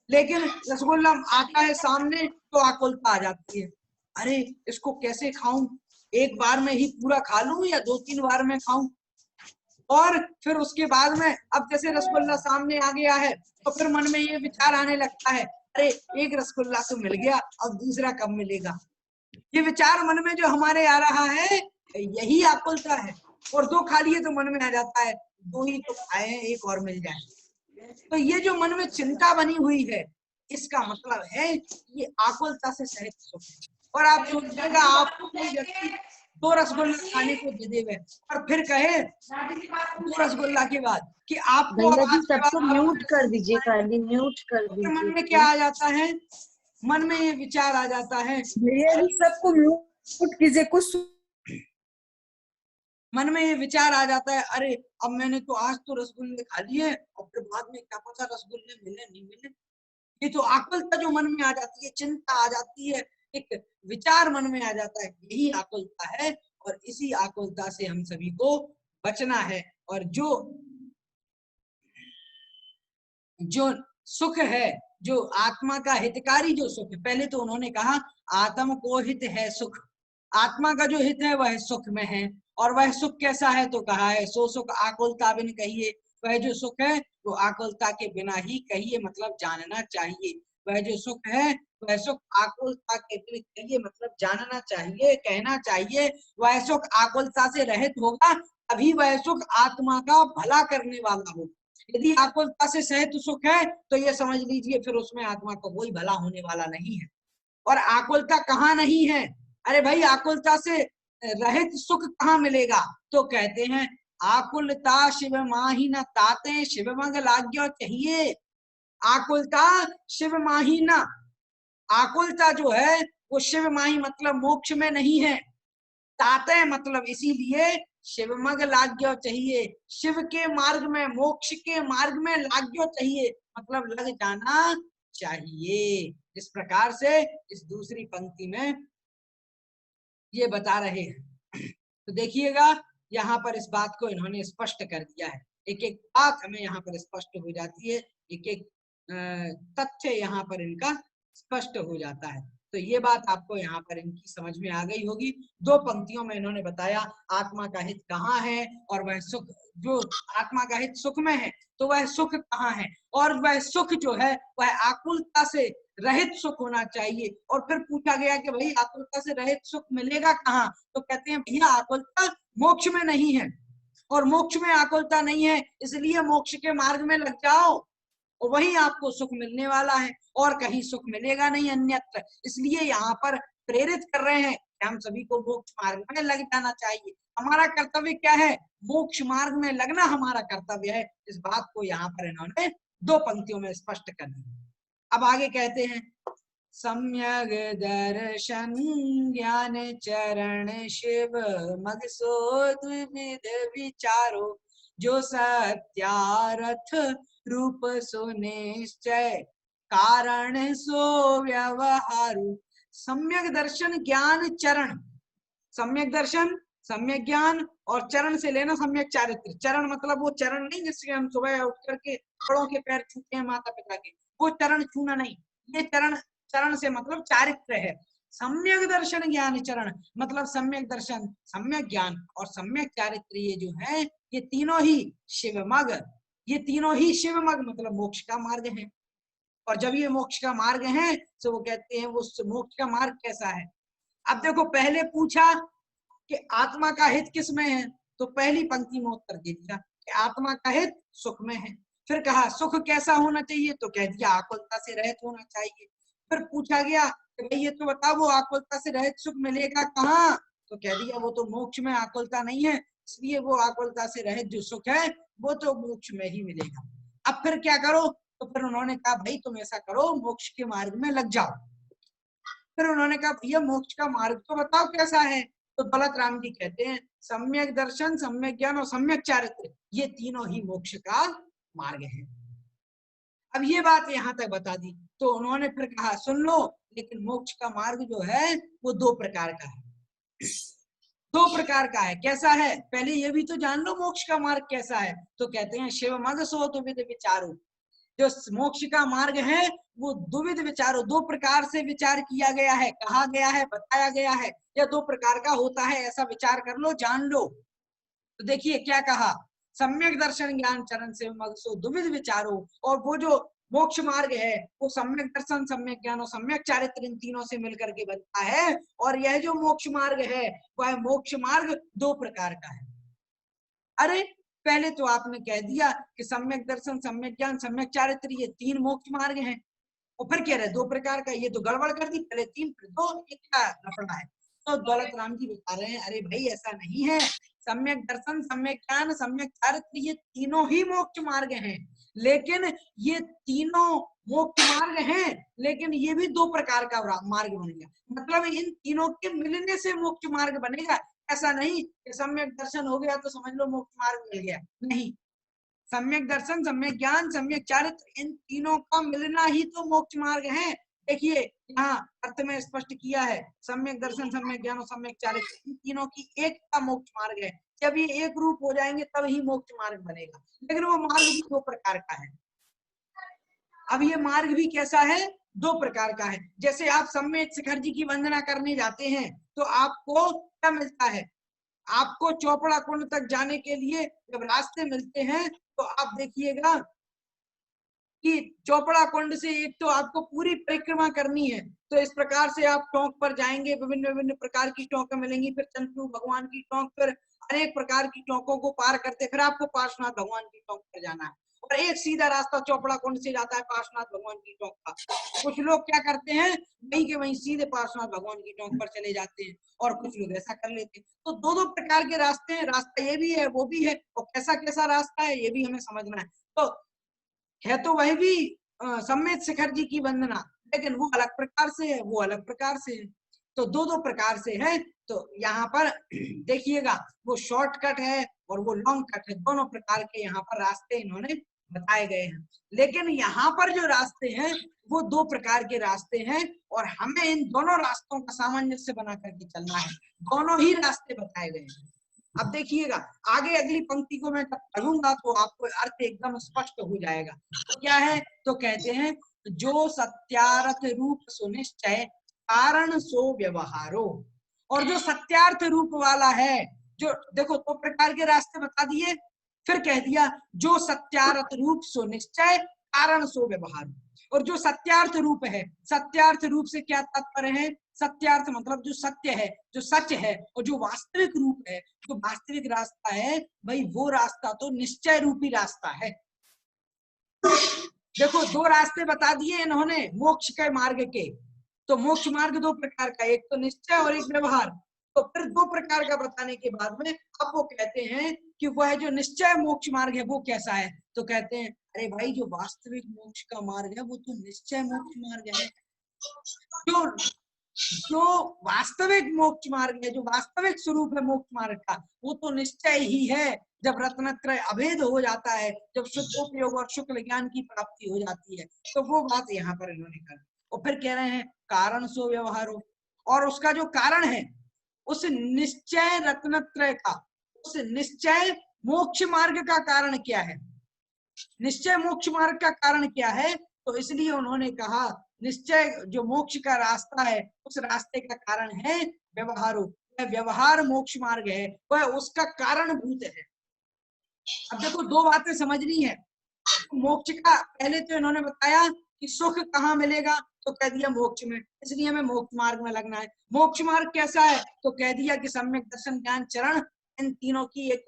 [SPEAKER 2] लेकिन रसगुल्ला आता है सामने तो आकुलता आ जाती है, अरे इसको कैसे खाऊं, एक बार में ही पूरा खा लूं या 2-3 बार में खाऊं। और फिर उसके बाद में अब जैसे रसगुल्ला सामने आ गया है तो फिर मन में ये विचार आने लगता है, अरे एक रसगुल्ला तो मिल गया, अब दूसरा कब मिलेगा। ये विचार मन में जो हमारे आ रहा है यही आकुलता है। और 2 खा लिए तो मन में आ जाता है 2 ही तो खाए हैं, एक और मिल जाए। तो ये जो मन में चिंता बनी हुई है, इसका मतलब है ये आकुलता से सहित सुख है। और आप सोचिएगा, आपको कोई व्यक्ति 2 रसगुल्ला खाने को दे देवे और फिर कहे 2 रसगुल्ला के बाद कि आपको
[SPEAKER 1] सबको म्यूट कर दीजिए, खाली म्यूट कर दीजिए।
[SPEAKER 2] मन में क्या आ जाता है, मन में ये विचार आ जाता है,
[SPEAKER 1] सबको म्यूट कीजिए, कुछ
[SPEAKER 2] मन में ये विचार आ जाता है, अरे अब मैंने तो आज तो रसगुल्ले खा लिए और फिर बाद में क्या पता रसगुल्ले मिले नहीं मिले। ये तो आकुलता जो मन में आ जाती है, चिंता आ जाती है, एक विचार मन में आ जाता है, यही आकुलता है। और इसी आकुलता से हम सभी को बचना है। और जो सुख है, जो आत्मा का हितकारी जो सुख है, पहले तो उन्होंने कहा आत्म को हित है सुख, आत्मा का जो हित है वह सुख में है। और वह सुख कैसा है तो कहा है सो सुख आकुलता बिन कहिए, वह जो सुख है वो आकुलता के बिना ही कहिए, मतलब जानना चाहिए। वह जो सुख है वह सुख आकुलता के बिना कहिए, मतलब जानना चाहिए, कहना चाहिए। वह सुख आकुलता से रहित होगा तभी वह सुख आत्मा का भला करने वाला होगा। यदि आकुलता से सहित सुख है तो ये समझ लीजिए फिर उसमें आत्मा को कोई भला होने वाला नहीं है। और आकुलता कहाँ नहीं है, अरे भाई आकुलता से रहित सुख कहाँ मिलेगा, तो कहते हैं आकुलता शिव माही न ताते शिव मंग लाग्यो चाहिए। आकुलता शिव माही न, आकुलता जो है वो शिव माही मतलब मोक्ष में नहीं है, ताते मतलब इसीलिए शिव मग लाग्यो चाहिए, शिव के मार्ग में, मोक्ष के मार्ग में लाग्यो चाहिए, मतलब लग जाना चाहिए। इस प्रकार से इस दूसरी पंक्ति में ये बता रहे हैं। तो देखिएगा यहाँ पर इस बात को इन्होंने स्पष्ट कर दिया है, एक एक बात हमें यहाँ पर स्पष्ट हो जाती है, एक एक तथ्य यहाँ पर इनका स्पष्ट हो जाता है। तो ये बात आपको यहाँ पर इनकी समझ में आ गई होगी। 2 पंक्तियों में इन्होंने बताया आत्मा का हित कहाँ है और वह सुख, जो आत्मा का हित सुख में है तो वह सुख कहाँ है, और वह सुख जो है वह आकुलता से रहित सुख होना चाहिए। और फिर पूछा गया कि भाई आकुलता से रहित सुख मिलेगा कहाँ, तो कहते हैं भैया आकुलता मोक्ष में नहीं है, और मोक्ष में आकुलता नहीं है, इसलिए मोक्ष के मार्ग में लग जाओ।
[SPEAKER 5] और वहीं आपको सुख मिलने वाला है, और कहीं सुख मिलेगा नहीं अन्यत्र। इसलिए यहाँ पर प्रेरित कर रहे हैं कि हम सभी को मोक्ष मार्ग में लग जाना चाहिए। हमारा कर्तव्य क्या है? मोक्ष मार्ग में लगना हमारा कर्तव्य है। इस बात को यहाँ पर इन्होंने 2 पंक्तियों में स्पष्ट कर दिया। अब आगे कहते हैं, सम्यग दर्शन ज्ञान चरण शिव मग सो द्विविध विचारो, जो सत्यारथ रूप सो निश्चय कारण सो व्यवहारु। सम्यक दर्शन ज्ञान चरण, सम्यक दर्शन सम्यक ज्ञान और चरण से लेना सम्यक चारित्र। चरण मतलब वो चरण नहीं जिससे हम सुबह उठ करके बड़ों के पैर छूते हैं माता पिता के, वो चरण छूना नहीं। ये चरण से मतलब चारित्र है। सम्यक दर्शन ज्ञान चरण मतलब सम्यक दर्शन, सम्यक ज्ञान और सम्यक चारित्र, ये जो है ये तीनों ही शिवमग, ये तीनों ही शिवमग मतलब मोक्ष का मार्ग है। और जब ये मोक्ष का मार्ग है तो वो कहते हैं वो मोक्ष का मार्ग कैसा है। अब देखो, पहले पूछा कि आत्मा का हित किस में है, तो पहली पंक्ति में उत्तर दे दिया कि आत्मा का हित सुख में है। फिर कहा सुख कैसा होना चाहिए, तो कह दिया आकुलता से रहित होना चाहिए। फिर पूछा गया कि भाई ये तो बताओ वो आकुलता से रहित सुख मिलेगा कहाँ, तो कह दिया वो तो मोक्ष में आकुलता नहीं है, इसलिए वो आकुलता से रहित जो सुख है वो तो मोक्ष में ही मिलेगा। अब फिर क्या करो, तो फिर उन्होंने कहा भाई तुम ऐसा करो मोक्ष के मार्ग में लग जाओ। फिर उन्होंने कहा भैया मोक्ष का मार्ग तो बताओ कैसा है, तो दौलत राम जी कहते हैं सम्यक दर्शन, सम्यक ज्ञान और सम्यक चारित्र, ये तीनों ही मोक्ष का मार्ग है। अब ये बात यहाँ तक बता दी, तो उन्होंने फिर कहा सुन लो, लेकिन मोक्ष का मार्ग जो है वो 2 प्रकार का है। 2 प्रकार का है। कैसा है, पहले ये भी तो जान लो मोक्ष का मार्ग कैसा है। तो कहते हैं शिव मग सो द्विविध विचारो, जो मोक्ष का मार्ग है वो द्विविध विचारो, 2 प्रकार से विचार किया गया है, कहा गया है, बताया गया है, या 2 प्रकार का होता है, ऐसा विचार कर लो, जान लो। तो देखिए क्या कहा, सम्यक दर्शन ज्ञान चरण से मग सो द्विविध विचारो, और वो जो मोक्ष मार्ग है वो सम्यक दर्शन, सम्यक ज्ञान और सम्यक चारित्र, इन तीनों से मिलकर के बनता है। और यह जो मोक्ष मार्ग है वह मोक्ष मार्ग 2 प्रकार का है। अरे पहले तो आपने कह दिया कि सम्यक दर्शन, सम्यक ज्ञान, सम्यक चारित्र, ये 3 मोक्ष मार्ग हैं, और फिर कह रहे 2 प्रकार का, ये तो गड़बड़ कर दी, पहले 3 फिर 2, ये क्या लफड़ा है। तो दौलत राम जी बता रहे हैं अरे भाई ऐसा नहीं है, सम्यक दर्शन, सम्यक ज्ञान, सम्यक चारित्र, ये तीनों ही मोक्ष मार्ग हैं, लेकिन ये तीनों मोक्ष मार्ग हैं, लेकिन ये भी 2 प्रकार का मार्ग बनेगा, मतलब इन तीनों के मिलने से मोक्ष मार्ग बनेगा। ऐसा नहीं कि सम्यक दर्शन हो गया तो समझ लो मोक्ष मार्ग मिल गया, नहीं। सम्यक दर्शन, सम्यक ज्ञान, सम्यक चारित्र, इन तीनों का मिलना ही तो मोक्ष मार्ग है। देखिए यहाँ अर्थ में स्पष्ट किया है, सम्यक दर्शन, सम्यक ज्ञान और सम्यक चारित्र, इन तीनों की एक का मोक्ष मार्ग है। जब ये एक रूप हो जाएंगे तब ही मोक्ष मार्ग बनेगा, लेकिन वो मार्ग भी 2 प्रकार का है। अब ये मार्ग भी कैसा है, 2 प्रकार का है। जैसे आप सम्यक शिखर जी की वंदना करने जाते हैं तो आपको क्या मिलता है, आपको चौपड़ा कुंड तक जाने के लिए जब रास्ते मिलते हैं तो आप देखिएगा कि चौपड़ा कुंड से एक तो आपको पूरी परिक्रमा करनी है, तो इस प्रकार से आप टोंक पर जाएंगे, विभिन्न विभिन्न प्रकार की टोंकें मिलेंगी, फिर चंद्रू भगवान की टोंक, फिर अनेक प्रकार की टोंकों को पार करते फिर आपको पार्श्वनाथ भगवान की टोंक पर जाना है। और एक सीधा रास्ता चौपड़ा कुंड से जाता है पार्श्वनाथ भगवान की टोंक का। कुछ लोग क्या करते हैं, वहीं के वहीं सीधे पार्श्वनाथ भगवान की टोंक पर चले जाते हैं, और कुछ लोग ऐसा कर लेते हैं। तो 2 प्रकार के रास्ते हैं, रास्ता ये भी है वो भी है, और कैसा कैसा रास्ता है ये भी हमें समझना है। तो है तो वही भी सम्यक शिखर जी की वंदना, लेकिन वो अलग प्रकार से है, वो अलग प्रकार से है, तो 2 प्रकार से है। तो यहाँ पर देखिएगा वो शॉर्टकट है और वो लॉन्ग कट है, दोनों प्रकार के यहाँ पर रास्ते इन्होंने बताए गए हैं। लेकिन यहाँ पर जो रास्ते हैं वो 2 प्रकार के रास्ते हैं, और हमें इन दोनों रास्तों का सामंजस्य बना करके चलना है। दोनों ही रास्ते बताए गए हैं। अब देखिएगा आगे अगली पंक्ति को मैं जब पढ़ूंगा तो आपको अर्थ एकदम स्पष्ट हो जाएगा। तो क्या है, तो कहते हैं जो सत्यार्थ रूप सुनिश्चय कारण सो व्यवहारो, और जो सत्यार्थ रूप वाला है, जो देखो 2 प्रकार के रास्ते बता दिए, फिर कह दिया जो सत्यार्थ रूप सुनिश्चय कारण सो व्यवहारो। और जो सत्यार्थ रूप है, सत्यार्थ रूप से क्या तात्पर्य है, सत्यार्थ मतलब जो सत्य है, जो सच है, और जो वास्तविक रूप है, जो वास्तविक रास्ता है, भाई वो रास्ता तो निश्चय रूपी रास्ता है। देखो दो रास्ते बता दिए इन्होंने मोक्ष के मार्ग के। तो मोक्ष मार्ग दो प्रकार का, एक तो निश्चय और एक व्यवहार। तो फिर दो प्रकार का बताने के बाद में अब वो कहते हैं कि वह जो निश्चय मोक्ष मार्ग है वो कैसा है। तो कहते हैं अरे भाई जो वास्तविक मोक्ष का मार्ग है वो तो निश्चय मोक्ष मार्ग है। जो वास्तविक मोक्ष मार्ग है, जो वास्तविक स्वरूप है मोक्ष मार्ग का, वो तो निश्चय ही है। जब रत्नत्रय अभेद हो जाता है, जब शुद्धोपयोग और शुक्ल ज्ञान की प्राप्ति हो जाती है, तो वो बात यहाँ पर इन्होंने कर। और फिर कह रहे हैं कारण सो व्यवहारो, और उसका जो कारण है उस निश्चय रत्नत्रय का, उस निश्चय मोक्ष मार्ग का कारण क्या है, निश्चय मोक्ष मार्ग का कारण क्या है। तो इसलिए उन्होंने कहा निश्चय जो मोक्ष का रास्ता है उस रास्ते का कारण है व्यवहारो, व्यवहार मोक्ष मार्ग है, वह उसका कारणभूत है। अब देखो दो बातें समझनी है। मोक्ष का पहले तो इन्होंने बताया कि सुख कहाँ मिलेगा, तो कह दिया मोक्ष में, इसलिए हमें मोक्ष मार्ग में लगना है। मोक्ष मार्ग कैसा है, तो कह दिया कि सम्यक दर्शन ज्ञान चरण, इन तीनों की एक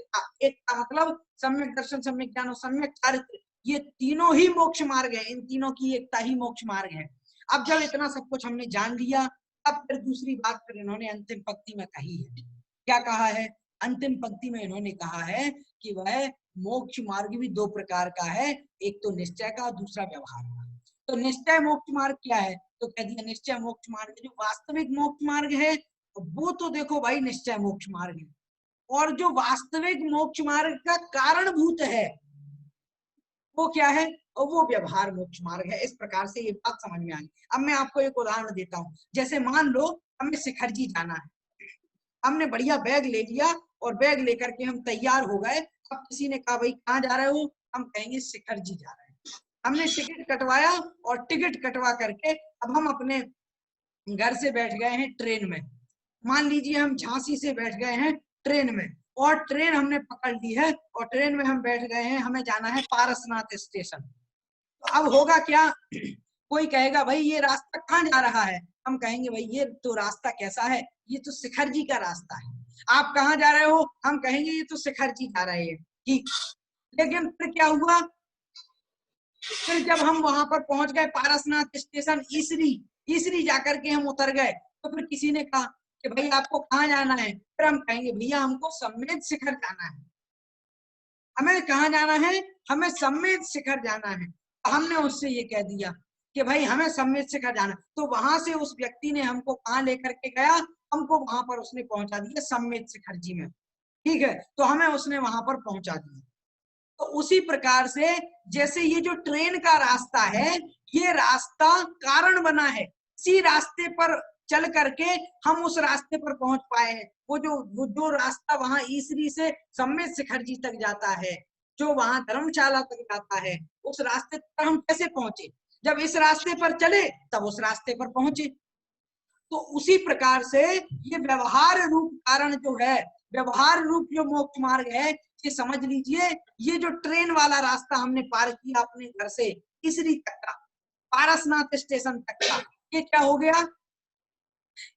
[SPEAKER 5] का मतलब सम्यक दर्शन, सम्यक ज्ञान और सम्यक चारित्र, ये तीनों ही मोक्ष मार्ग है। इन तीनों की एकता ही मोक्ष मार्ग है। अब जब इतना सब कुछ हमने जान लिया, अब फिर दूसरी बात फिर इन्होंने अंतिम पंक्ति में कही है। क्या कहा है, अंतिम पंक्ति में इन्होंने कहा है कि वह मोक्ष मार्ग भी दो प्रकार का है, एक तो निश्चय का और दूसरा व्यवहार का। तो निश्चय मोक्ष मार्ग क्या है, तो कह दिया निश्चय मोक्ष मार्ग जो वास्तविक मोक्ष मार्ग है वो तो देखो भाई निश्चय मोक्ष मार्ग है, और जो वास्तविक मोक्ष मार्ग का कारणभूत है वो क्या है, और वो व्यवहार मोक्ष मार्ग है। इस प्रकार से ये बात समझ में आई। अब मैं आपको एक उदाहरण देता हूँ। जैसे मान लो हमें शिखरजी जाना है, हमने बढ़िया बैग ले लिया और बैग लेकर के हम तैयार हो गए। अब किसी ने कहा भाई कहाँ जा रहे हो, हम कहेंगे शिखरजी जा रहे हैं। हमने टिकट कटवाया और टिकट कटवा करके अब हम अपने घर से बैठ गए हैं ट्रेन में। मान लीजिए हम झांसी से बैठ गए हैं ट्रेन में, और ट्रेन हमने पकड़ ली है और ट्रेन में हम बैठ गए हैं, हमें जाना है पारसनाथ स्टेशन। तो अब होगा क्या, कोई कहेगा भाई ये रास्ता कहाँ जा रहा है, हम कहेंगे भाई ये तो रास्ता कैसा है, ये तो शिखरजी का रास्ता है। आप कहाँ जा रहे हो, हम कहेंगे ये तो शिखरजी जा रहे हैं। ठीक, लेकिन फिर क्या हुआ, फिर जब हम वहां पर पहुंच गए पारसनाथ स्टेशन ईसरी जाकर के हम उतर गए, तो फिर किसी ने कहा कि भाई आपको कहाँ जाना है, फिर हम कहेंगे भैया हमको सम्मेद शिखर जाना है। हमें कहाँ जाना है, हमें सम्मेद शिखर जाना है। हमने उससे ये कह दिया कि भाई हमें सम्मेद शिखर जाना, तो वहां से उस व्यक्ति ने हमको कहाँ लेकर के गया, हमको वहां पर उसने पहुंचा दिया सम्मेद शिखर जी में। ठीक है, तो हमें उसने वहां पर पहुंचा दिया। तो उसी प्रकार से जैसे ये जो ट्रेन का रास्ता है, ये रास्ता कारण बना है, इसी रास्ते पर चल करके हम उस रास्ते पर पहुंच पाए हैं। वो जो रास्ता वहां ईसरी से सम्मेद शिखर जी तक जाता है, जो वहां धर्मशाला तक जाता है, उस रास्ते पर हम कैसे पहुंचे, जब इस रास्ते पर चले तब उस रास्ते पर पहुंचे। तो उसी प्रकार से ये व्यवहार रूप कारण जो है, व्यवहार रूप जो मोक्ष मार्ग है, ये समझ लीजिए, ये जो ट्रेन वाला रास्ता हमने पार किया अपने घर से ईसरी तक का, पारसनाथ स्टेशन तक का, ये क्या हो गया,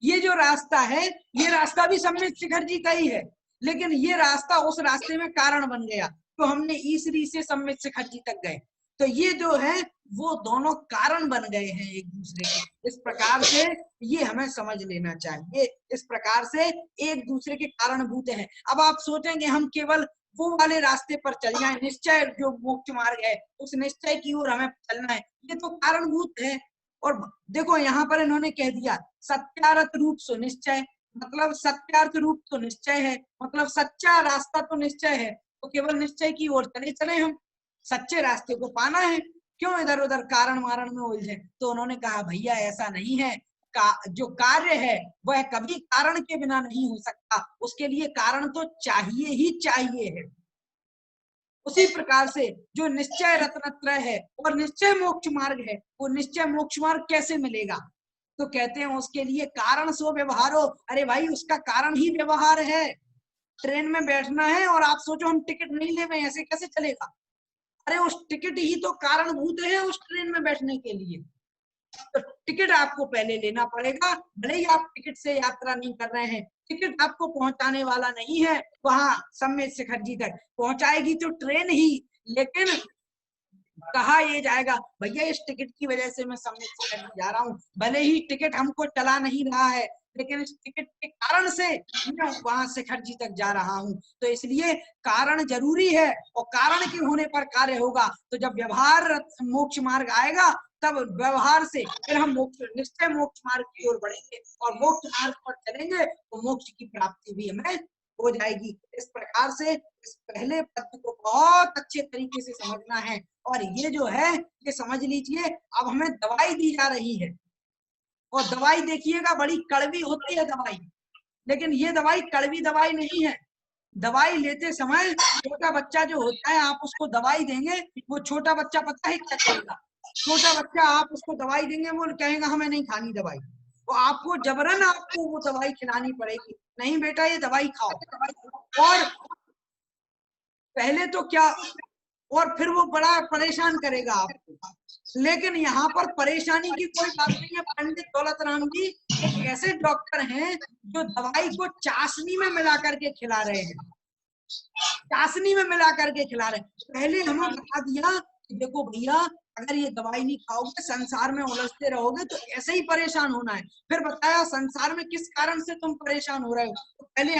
[SPEAKER 5] ये जो रास्ता है ये रास्ता भी सम्मेद शिखर जी का ही है, लेकिन ये रास्ता उस रास्ते में कारण बन गया, तो हमने ईसरी से सम्मेद शिखर जी तक गए। तो ये जो है वो दोनों कारण बन गए हैं एक दूसरे के। इस प्रकार से ये हमें समझ लेना चाहिए, इस प्रकार से एक दूसरे के कारणभूत हैं। अब आप सोचेंगे हम केवल वो वाले रास्ते पर चल जाएं, निश्चय जो मोक्ष मार्ग है उस निश्चय की ओर हमें चलना है, ये तो कारणभूत है। और देखो यहाँ पर इन्होंने कह दिया सत्यार्थ रूप सुनिश्चय, मतलब सत्यार्थ रूप तो निश्चय है, मतलब सच्चा रास्ता तो निश्चय है, तो केवल निश्चय की ओर चले हम, सच्चे रास्ते को पाना है, क्यों इधर उधर कारण मारण में उलझे। तो उन्होंने कहा भैया ऐसा नहीं है, जो कार्य है वह कभी कारण के बिना नहीं हो सकता, उसके लिए कारण तो चाहिए ही चाहिए है। उसी प्रकार से जो निश्चय रत्नत्रय है और निश्चय मोक्ष मार्ग है, वो निश्चय मोक्ष मार्ग कैसे मिलेगा, तो कहते हैं उसके लिए कारण सो व्यवहारो। अरे भाई उसका कारण ही व्यवहार है। ट्रेन में बैठना है और आप सोचो हम टिकट नहीं ले रहे, ऐसे कैसे चलेगा। अरे उस टिकट ही तो कारणभूत है उस ट्रेन में बैठने के लिए। तो टिकट आपको पहले लेना पड़ेगा, भले ही आप टिकट से यात्रा नहीं कर रहे हैं, टिकट आपको पहुंचाने वाला नहीं है वहां सम्मेद शिखर जी तक, पहुंचाएगी तो ट्रेन ही, लेकिन कहा ये जाएगा भैया इस टिकट की वजह से मैं सम्यक शिखर जा रहा हूँ, भले ही टिकट हमको चला नहीं रहा है, लेकिन इस टिकट के कारण से मैं वहां शिखर जी तक जा रहा हूँ। तो इसलिए कारण जरूरी है, और कारण के होने पर कार्य होगा। तो जब व्यवहार मोक्ष मार्ग आएगा, तब व्यवहार से फिर हम निश्चय मोक्ष मार्ग की ओर बढ़ेंगे, और मोक्ष मार्ग पर चलेंगे तो मोक्ष की प्राप्ति भी हमें हो जाएगी। इस प्रकार से इस पहले पद को बहुत अच्छे तरीके से समझना है। और ये जो है ये समझ लीजिए, अब हमें दवाई दी जा रही है, और दवाई देखिएगा बड़ी कड़वी होती है दवाई, लेकिन ये दवाई कड़वी दवाई नहीं है। दवाई लेते समय छोटा बच्चा जो होता है, आप उसको दवाई देंगे, वो छोटा बच्चा पता है क्या करेगा? छोटा बच्चा आप उसको दवाई देंगे, वो कहेगा हमें नहीं खानी दवाई, तो आपको जबरन आपको वो दवाई खिलानी पड़ेगी, नहीं बेटा ये दवाई खाओ। और पहले तो क्या, और फिर वो बड़ा परेशान करेगा आपको। लेकिन यहाँ पर परेशानी की कोई बात नहीं है। पंडित दौलत राम जी एक ऐसे डॉक्टर हैं जो दवाई को चाशनी में मिला करके खिला रहे हैं, चाशनी में मिला करके खिला रहे हैं। पहले हमें बता दिया कि देखो भैया, अगर ये दवाई नहीं खाओगे, संसार में उलझते रहोगे तो ऐसे ही परेशान होना है। फिर बताया संसार में किस कारण से तुम परेशान हो रहे हो, तो पहले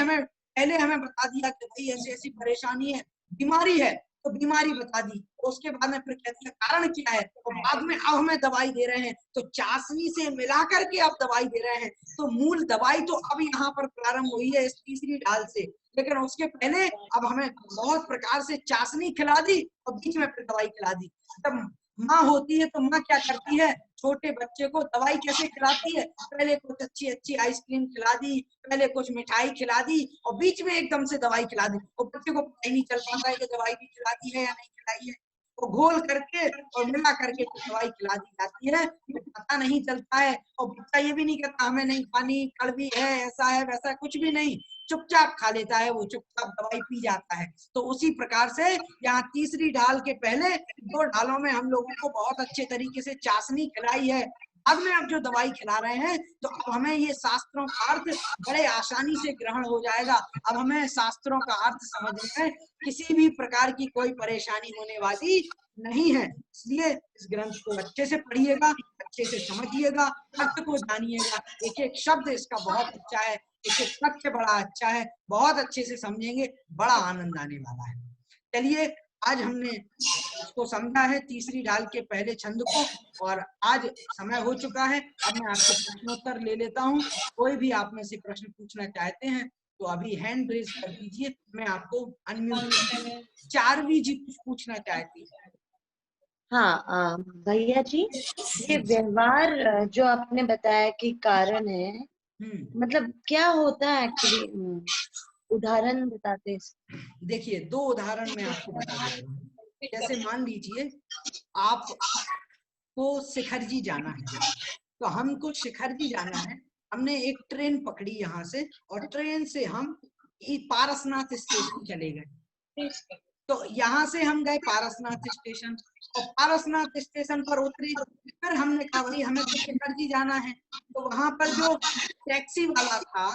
[SPEAKER 5] हमें बता दिया कि भाई ऐसी ऐसी परेशानी है, बीमारी है, तो बीमारी बता दी। उसके बाद में फिर कह दिया कारण क्या है, तो बाद में अब हमें दवाई दे रहे हैं, तो चाशनी से मिला करके अब दवाई दे रहे हैं। तो मूल दवाई तो अब यहाँ पर प्रारंभ हुई है इस तीसरी ढाल से, लेकिन उसके पहले अब हमें बहुत प्रकार से चाशनी खिला दी और बीच में फिर दवाई खिला दी। जब माँ होती है तो माँ क्या करती है, छोटे बच्चे को दवाई कैसे खिलाती है, पहले कुछ अच्छी अच्छी आइसक्रीम खिला दी, पहले कुछ मिठाई खिला दी, और बीच में एकदम से दवाई खिला दी, और बच्चे को पता ही नहीं चल पाता है कि दवाई भी खिला दी है या नहीं खिलाई है। वो घोल करके और मिला करके दवाई खिला दी जाती है, तो पता नहीं चलता है। और बच्चा ये भी नहीं कहता हमें नहीं खानी, कड़वी है, ऐसा है वैसा, कुछ भी नहीं, चुपचाप खा लेता है, वो चुपचाप दवाई पी जाता है। तो उसी प्रकार से यहाँ तीसरी ढाल के पहले 2 ढालों में हम लोगों को बहुत अच्छे तरीके से चाशनी खिलाई है। अब में अब जो दवाई खिला रहे हैं, तो अब हमें ये शास्त्रों का अर्थ बड़े आसानी से ग्रहण हो जाएगा। अब हमें शास्त्रों का अर्थ समझने में किसी भी प्रकार की कोई परेशानी होने वाली नहीं है। इसलिए इस ग्रंथ को अच्छे से पढ़िएगा, अच्छे से समझिएगा, अर्थ को जानिएगा। एक एक शब्द इसका बहुत अच्छा है, एक एक तथ्य बड़ा अच्छा है, बहुत अच्छे से समझेंगे, बड़ा आनंद आने वाला है। चलिए, आज हमने इसको समझा है तीसरी ढाल के पहले छंद को, और आज समय हो चुका है। अब मैं आपसे प्रश्नोत्तर ले लेता हूँ। कोई भी आप में से प्रश्न पूछना चाहते हैं तो अभी हैंड रेज कर दीजिए, मैं आपको अनम्यूट। चारवी जी कुछ पूछना चाहती है।
[SPEAKER 1] हाँ भैया जी, ये व्यवहार जो आपने बताया कि कारण है, मतलब क्या होता है एक्चुअली, उदाहरण बताते हैं।
[SPEAKER 5] देखिए, 2 उदाहरण मैं आपको बता देता हूँ। जैसे मान लीजिए आपको शिखर जी जाना है, तो हमको शिखर जी जाना है, हमने एक ट्रेन पकड़ी यहाँ से, और ट्रेन से हम पारसनाथ स्टेशन चले गए। तो यहाँ से हम गए पारसनाथ स्टेशन, और पारसनाथ स्टेशन पर उतरे। फिर हमने कहा भाई हमें तो शिखर जी जाना है। तो वहां पर जो टैक्सी वाला था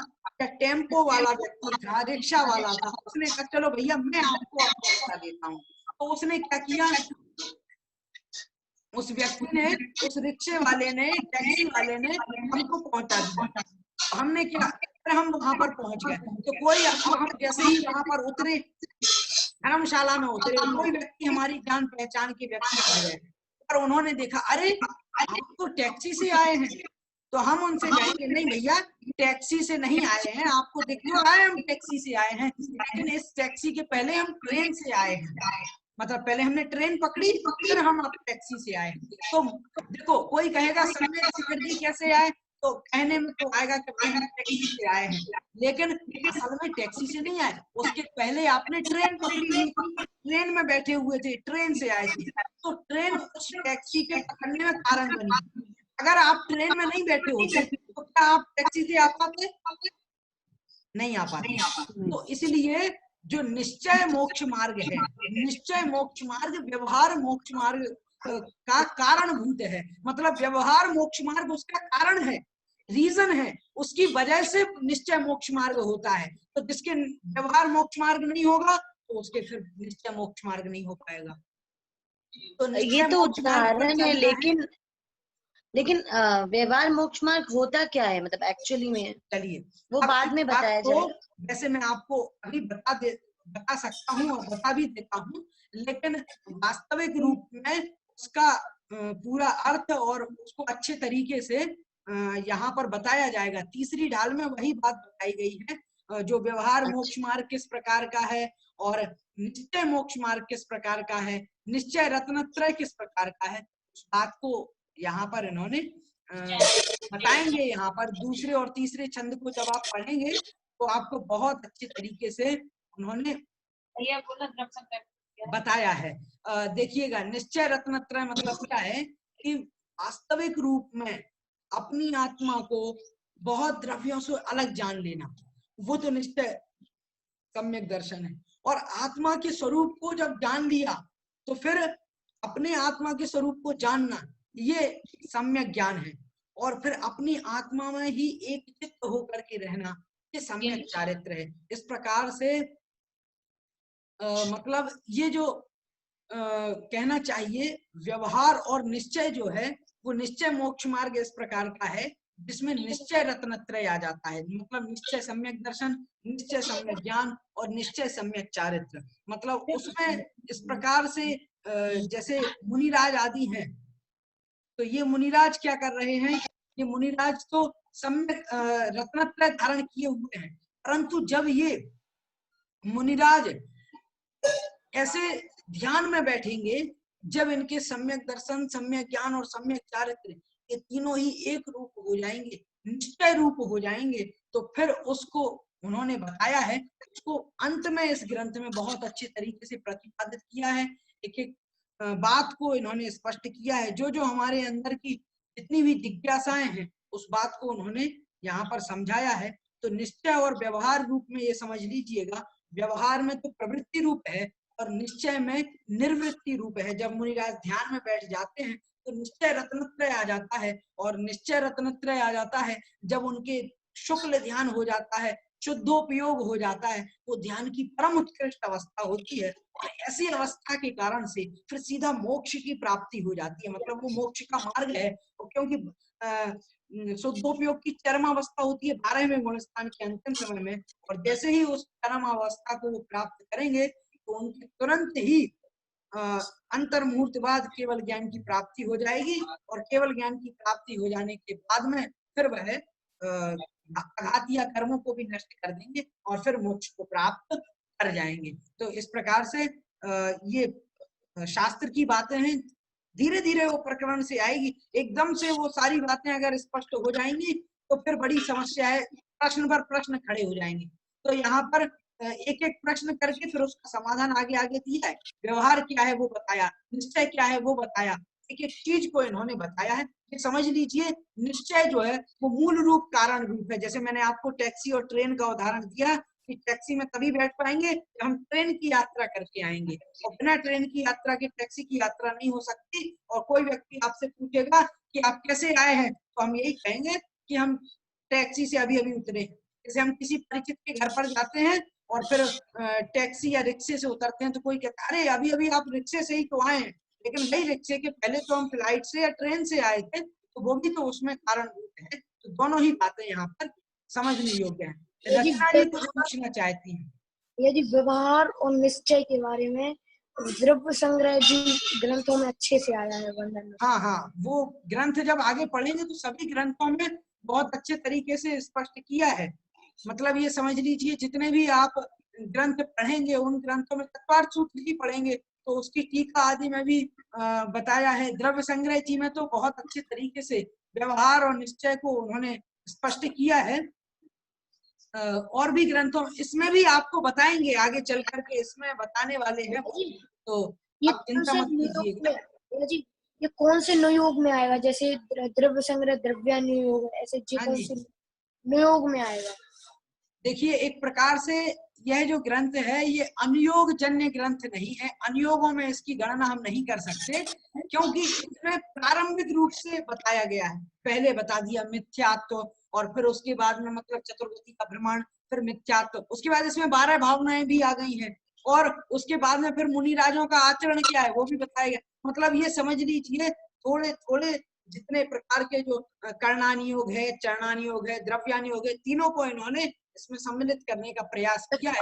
[SPEAKER 5] या टेम्पो वाला व्यक्ति था, रिक्शा वाला था, उसने कहा चलो भैया मैं आपको पहुंचा देता हूँ। तो उसने क्या किया, उस व्यक्ति ने, उस रिक्शे वाले ने, टैक्सी वाले ने हमको पहुंचा दिया। हमने क्या, हम वहां पर पहुंच गए। तो कोई, अब हम जैसे ही वहां पर उतरे, धर्मशाला में उतरे, कोई व्यक्ति हमारी जान पहचान के व्यक्ति आ गए, और उन्होंने देखा अरे हम तो टैक्सी से आए हैं। तो हम उनसे कहेंगे नहीं भैया, टैक्सी से नहीं आए हैं, आपको दिख तो रहा है हम टैक्सी से आए हैं, लेकिन इस टैक्सी के पहले हम ट्रेन से आए हैं। मतलब पहले हमने ट्रेन पकड़ी, फिर हम अब टैक्सी से आए। तो देखो, कोई कहेगा सम्यक शिखर जी कैसे आए, तो कहने में तो आएगा कि भाई हम टैक्सी से आए हैं, लेकिन असल में टैक्सी से नहीं आए। उसके पहले आपने ट्रेन पकड़ी हुई थी, ट्रेन में बैठे हुए थे, ट्रेन से आए थे। तो ट्रेन उस टैक्सी के पकड़ने में कारण बनी। अगर आप ट्रेन में नहीं बैठे होते तो क्या आप टैक्सी से आ पाते? नहीं आ पाते। तो इसलिए जो निश्चय मोक्ष मार्ग है, निश्चय मोक्ष मार्ग व्यवहार मोक्ष मार्ग का कारणभूत है। मतलब व्यवहार मोक्ष मार्ग उसका कारण है, रीजन है, उसकी वजह से निश्चय मोक्ष मार्ग होता है। तो जिसके व्यवहार मोक्ष मार्ग नहीं होगा तो उसके फिर निश्चय मोक्ष मार्ग नहीं हो पाएगा। तो
[SPEAKER 1] ये तो उदाहरण है, लेकिन व्यवहार मोक्ष मार्ग होता क्या है, मतलब एक्चुअली में?
[SPEAKER 5] चलिए
[SPEAKER 1] वो बाद में बताया जाएगा।
[SPEAKER 5] वैसे मैं आपको अभी बता सकता हूँ और बता भी देता हूँ, लेकिन वास्तविक रूप में उसका पूरा अर्थ और उसको अच्छे तरीके से यहाँ पर बताया जाएगा। तीसरी ढाल में वही बात बताई गई है, जो व्यवहार मोक्ष मार्ग किस प्रकार का है और निश्चय मोक्ष मार्ग किस प्रकार का है, निश्चय रत्नत्रय किस प्रकार का है, उस बात को यहाँ पर इन्होंने बताएंगे। यहाँ पर दूसरे और तीसरे छंद को जब आप पढ़ेंगे तो आपको बहुत अच्छे तरीके से उन्होंने बताया है। देखिएगा, निश्चय रत्नत्रय मतलब क्या है कि वास्तविक रूप में अपनी आत्मा को बहुत द्रव्यों से अलग जान लेना, वो तो निश्चय सम्यक दर्शन है। और आत्मा के स्वरूप को जब जान लिया तो फिर अपने आत्मा के स्वरूप को जानना, ये सम्यक ज्ञान है। और फिर अपनी आत्मा में ही एक चित्त होकर के रहना, ये सम्यक चारित्र है। इस प्रकार से मतलब ये जो कहना चाहिए, व्यवहार और निश्चय जो है वो निश्चय मोक्ष मार्ग इस प्रकार का है जिसमें निश्चय रत्नत्रय आ जाता है। मतलब निश्चय सम्यक दर्शन, निश्चय सम्यक ज्ञान और निश्चय सम्यक चारित्र। मतलब उसमें इस प्रकार से जैसे मुनिराज आदि हैं, तो ये मुनिराज क्या कर रहे हैं, ये मुनिराज तो सम्यक रत्नत्रय धारण किए हुए हैं, परंतु जब ये मुनिराज ऐसे ध्यान में बैठेंगे, जब इनके सम्यक दर्शन, सम्यक ज्ञान और सम्यक चारित्र ये तीनों ही एक रूप हो जाएंगे, निश्चय रूप हो जाएंगे, तो फिर उसको उन्होंने बताया है। उसको अंत में इस ग्रंथ में बहुत अच्छे तरीके से प्रतिपादित किया है। एक एक बात को इन्होंने स्पष्ट किया है। जो जो हमारे अंदर की जितनी भी जिज्ञासाएं हैं उस बात को उन्होंने यहाँ पर समझाया है। तो निश्चय और व्यवहार रूप में ये समझ लीजिएगा, व्यवहार में तो प्रवृत्ति रूप है और निश्चय में निर्वृत्ति रूप है। जब मुनिराज ध्यान में बैठ जाते हैं तो निश्चय रत्नत्रय आ जाता है, और निश्चय रत्नत्रय आ जाता है जब उनके शुक्ल ध्यान हो जाता है, शुद्धोपयोग हो जाता है, वो ध्यान की परम उत्कृष्ट अवस्था होती है। और ऐसी अवस्था के कारण से फिर सीधा मोक्ष की प्राप्ति हो जाती है। मतलब वो मोक्ष का मार्ग है, क्योंकि शुद्धोपयोग की चरम अवस्था होती है 12वें गुणस्थान के अंतिम समय में। और जैसे ही उस चरम अवस्था को वो प्राप्त करेंगे तो उनके तुरंत ही अंतर्मुहूर्त बाद केवल ज्ञान की प्राप्ति हो जाएगी। और केवल ज्ञान की प्राप्ति हो जाने के बाद में फिर वह अघातिया कर्मों को भी नष्ट कर देंगे और फिर मोक्ष को प्राप्त कर जाएंगे। तो इस प्रकार से ये शास्त्र की बातें हैं। धीरे धीरे वो प्रकरण से आएगी, एकदम से वो सारी बातें अगर स्पष्ट हो जाएंगी तो फिर बड़ी समस्या है, प्रश्न पर प्रश्न खड़े हो जाएंगे। तो यहाँ पर एक एक प्रश्न करके फिर उसका समाधान आगे आगे दिया है। व्यवहार क्या है वो बताया, निश्चय क्या है वो बताया, एक एक चीज को इन्होंने बताया है। ये समझ लीजिए, निश्चय जो है वो मूल रूप कारण रूप है। जैसे मैंने आपको टैक्सी और ट्रेन का उदाहरण दिया कि टैक्सी में तभी बैठ पाएंगे जब हम ट्रेन की यात्रा करके आएंगे, और बिना ट्रेन की यात्रा के टैक्सी की यात्रा नहीं हो सकती। और कोई व्यक्ति आपसे पूछेगा कि आप कैसे आए हैं, तो हम यही कहेंगे कि हम टैक्सी से अभी अभी उतरे। जैसे हम किसी परिचित के घर पर जाते हैं और फिर टैक्सी या रिक्शे से उतरते हैं तो कोई कहता है अरे अभी अभी आप रिक्शे से ही तो आए हैं, लेकिन भाई रिक्शे के पहले तो हम फ्लाइट से या ट्रेन से आए थे, तो वो भी तो उसमें कारण है। तो दोनों ही बातें यहाँ पर समझने योग्य है। रचना जी कुछ पूछना चाहती हैं?
[SPEAKER 6] यदि व्यवहार और निश्चय के बारे में द्रव्य संग्रह जी ग्रंथों में अच्छे से आया है वर्णन।
[SPEAKER 5] हाँ, वो ग्रंथ जब आगे पढ़ेंगे तो सभी ग्रंथों में बहुत अच्छे तरीके से स्पष्ट किया है। मतलब ये समझ लीजिए, जितने भी आप ग्रंथ पढ़ेंगे उन ग्रंथों में तत्वार्थ सूत्र ही पढ़ेंगे तो उसकी टीका आदि में भी बताया है। द्रव्य संग्रह जी में तो बहुत अच्छे तरीके से व्यवहार और निश्चय को उन्होंने स्पष्ट किया है। और भी ग्रंथों इसमें भी आपको बताएंगे आगे चल करके, इसमें बताने वाले हैं, तो आप चिंता मत कीजिएगा।
[SPEAKER 6] ये कौन से नुयोग में आएगा? जैसे द्रव्य संग्रह द्रव्यानुयोग, ऐसे कौन से नुयोग में आएगा?
[SPEAKER 5] देखिए, एक प्रकार से यह जो ग्रंथ है ये अनुयोग जन्य ग्रंथ नहीं है। अनुयोगों में इसकी गणना हम नहीं कर सकते, क्योंकि इसमें प्रारंभिक रूप से बताया गया है। पहले बता दिया मिथ्यात्व, और फिर उसके बाद में मतलब चतुर्गति का भ्रमण, फिर मिथ्यात्व, उसके बाद इसमें 12 भावनाएं भी आ गई हैं। और उसके बाद में फिर मुनि राजों का आचरण क्या है वो भी बताया गया। मतलब ये समझ लीजिए थोड़े थोड़े जितने प्रकार के जो कर्णानी योग है, चरणानी योग है, द्रव्यानी योग है, तीनों को इन्होंने इसमें सम्मिलित करने का प्रयास किया है।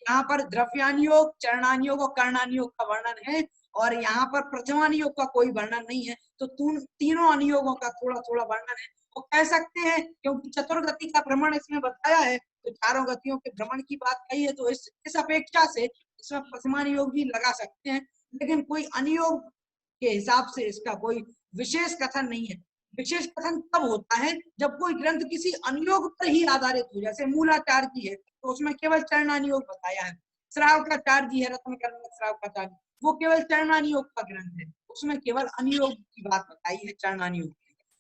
[SPEAKER 5] यहाँ पर द्रव्यानी योग, चरणानी योग और कर्णानी योग का वर्णन है और यहाँ पर प्रथमानी योग का कोई वर्णन नहीं है। तो तीनों अनुयोगों का थोड़ा थोड़ा वर्णन है। वो कह सकते हैं क्योंकि चतुर्गति का भ्रमण इसमें बताया है तो चारों गतियों के भ्रमण की बात कही है, तो इस अपेक्षा से इसमें प्रथमानी योग भी लगा सकते हैं, लेकिन कोई अनुयोग के हिसाब से इसका कोई विशेष कथन नहीं है। विशेष कथन तब होता है जब कोई ग्रंथ किसी अनुयोग पर ही आधारित हो, जैसे मूलाचार जी है तो उसमें केवल चरणानुयोग बताया है। श्रावकाचार्य जी है रत्नकर्म श्रावकाचार्य, वो केवल चरणानुयोग का ग्रंथ है, उसमें केवल अनुयोग की बात बताई है चरणानुयोग।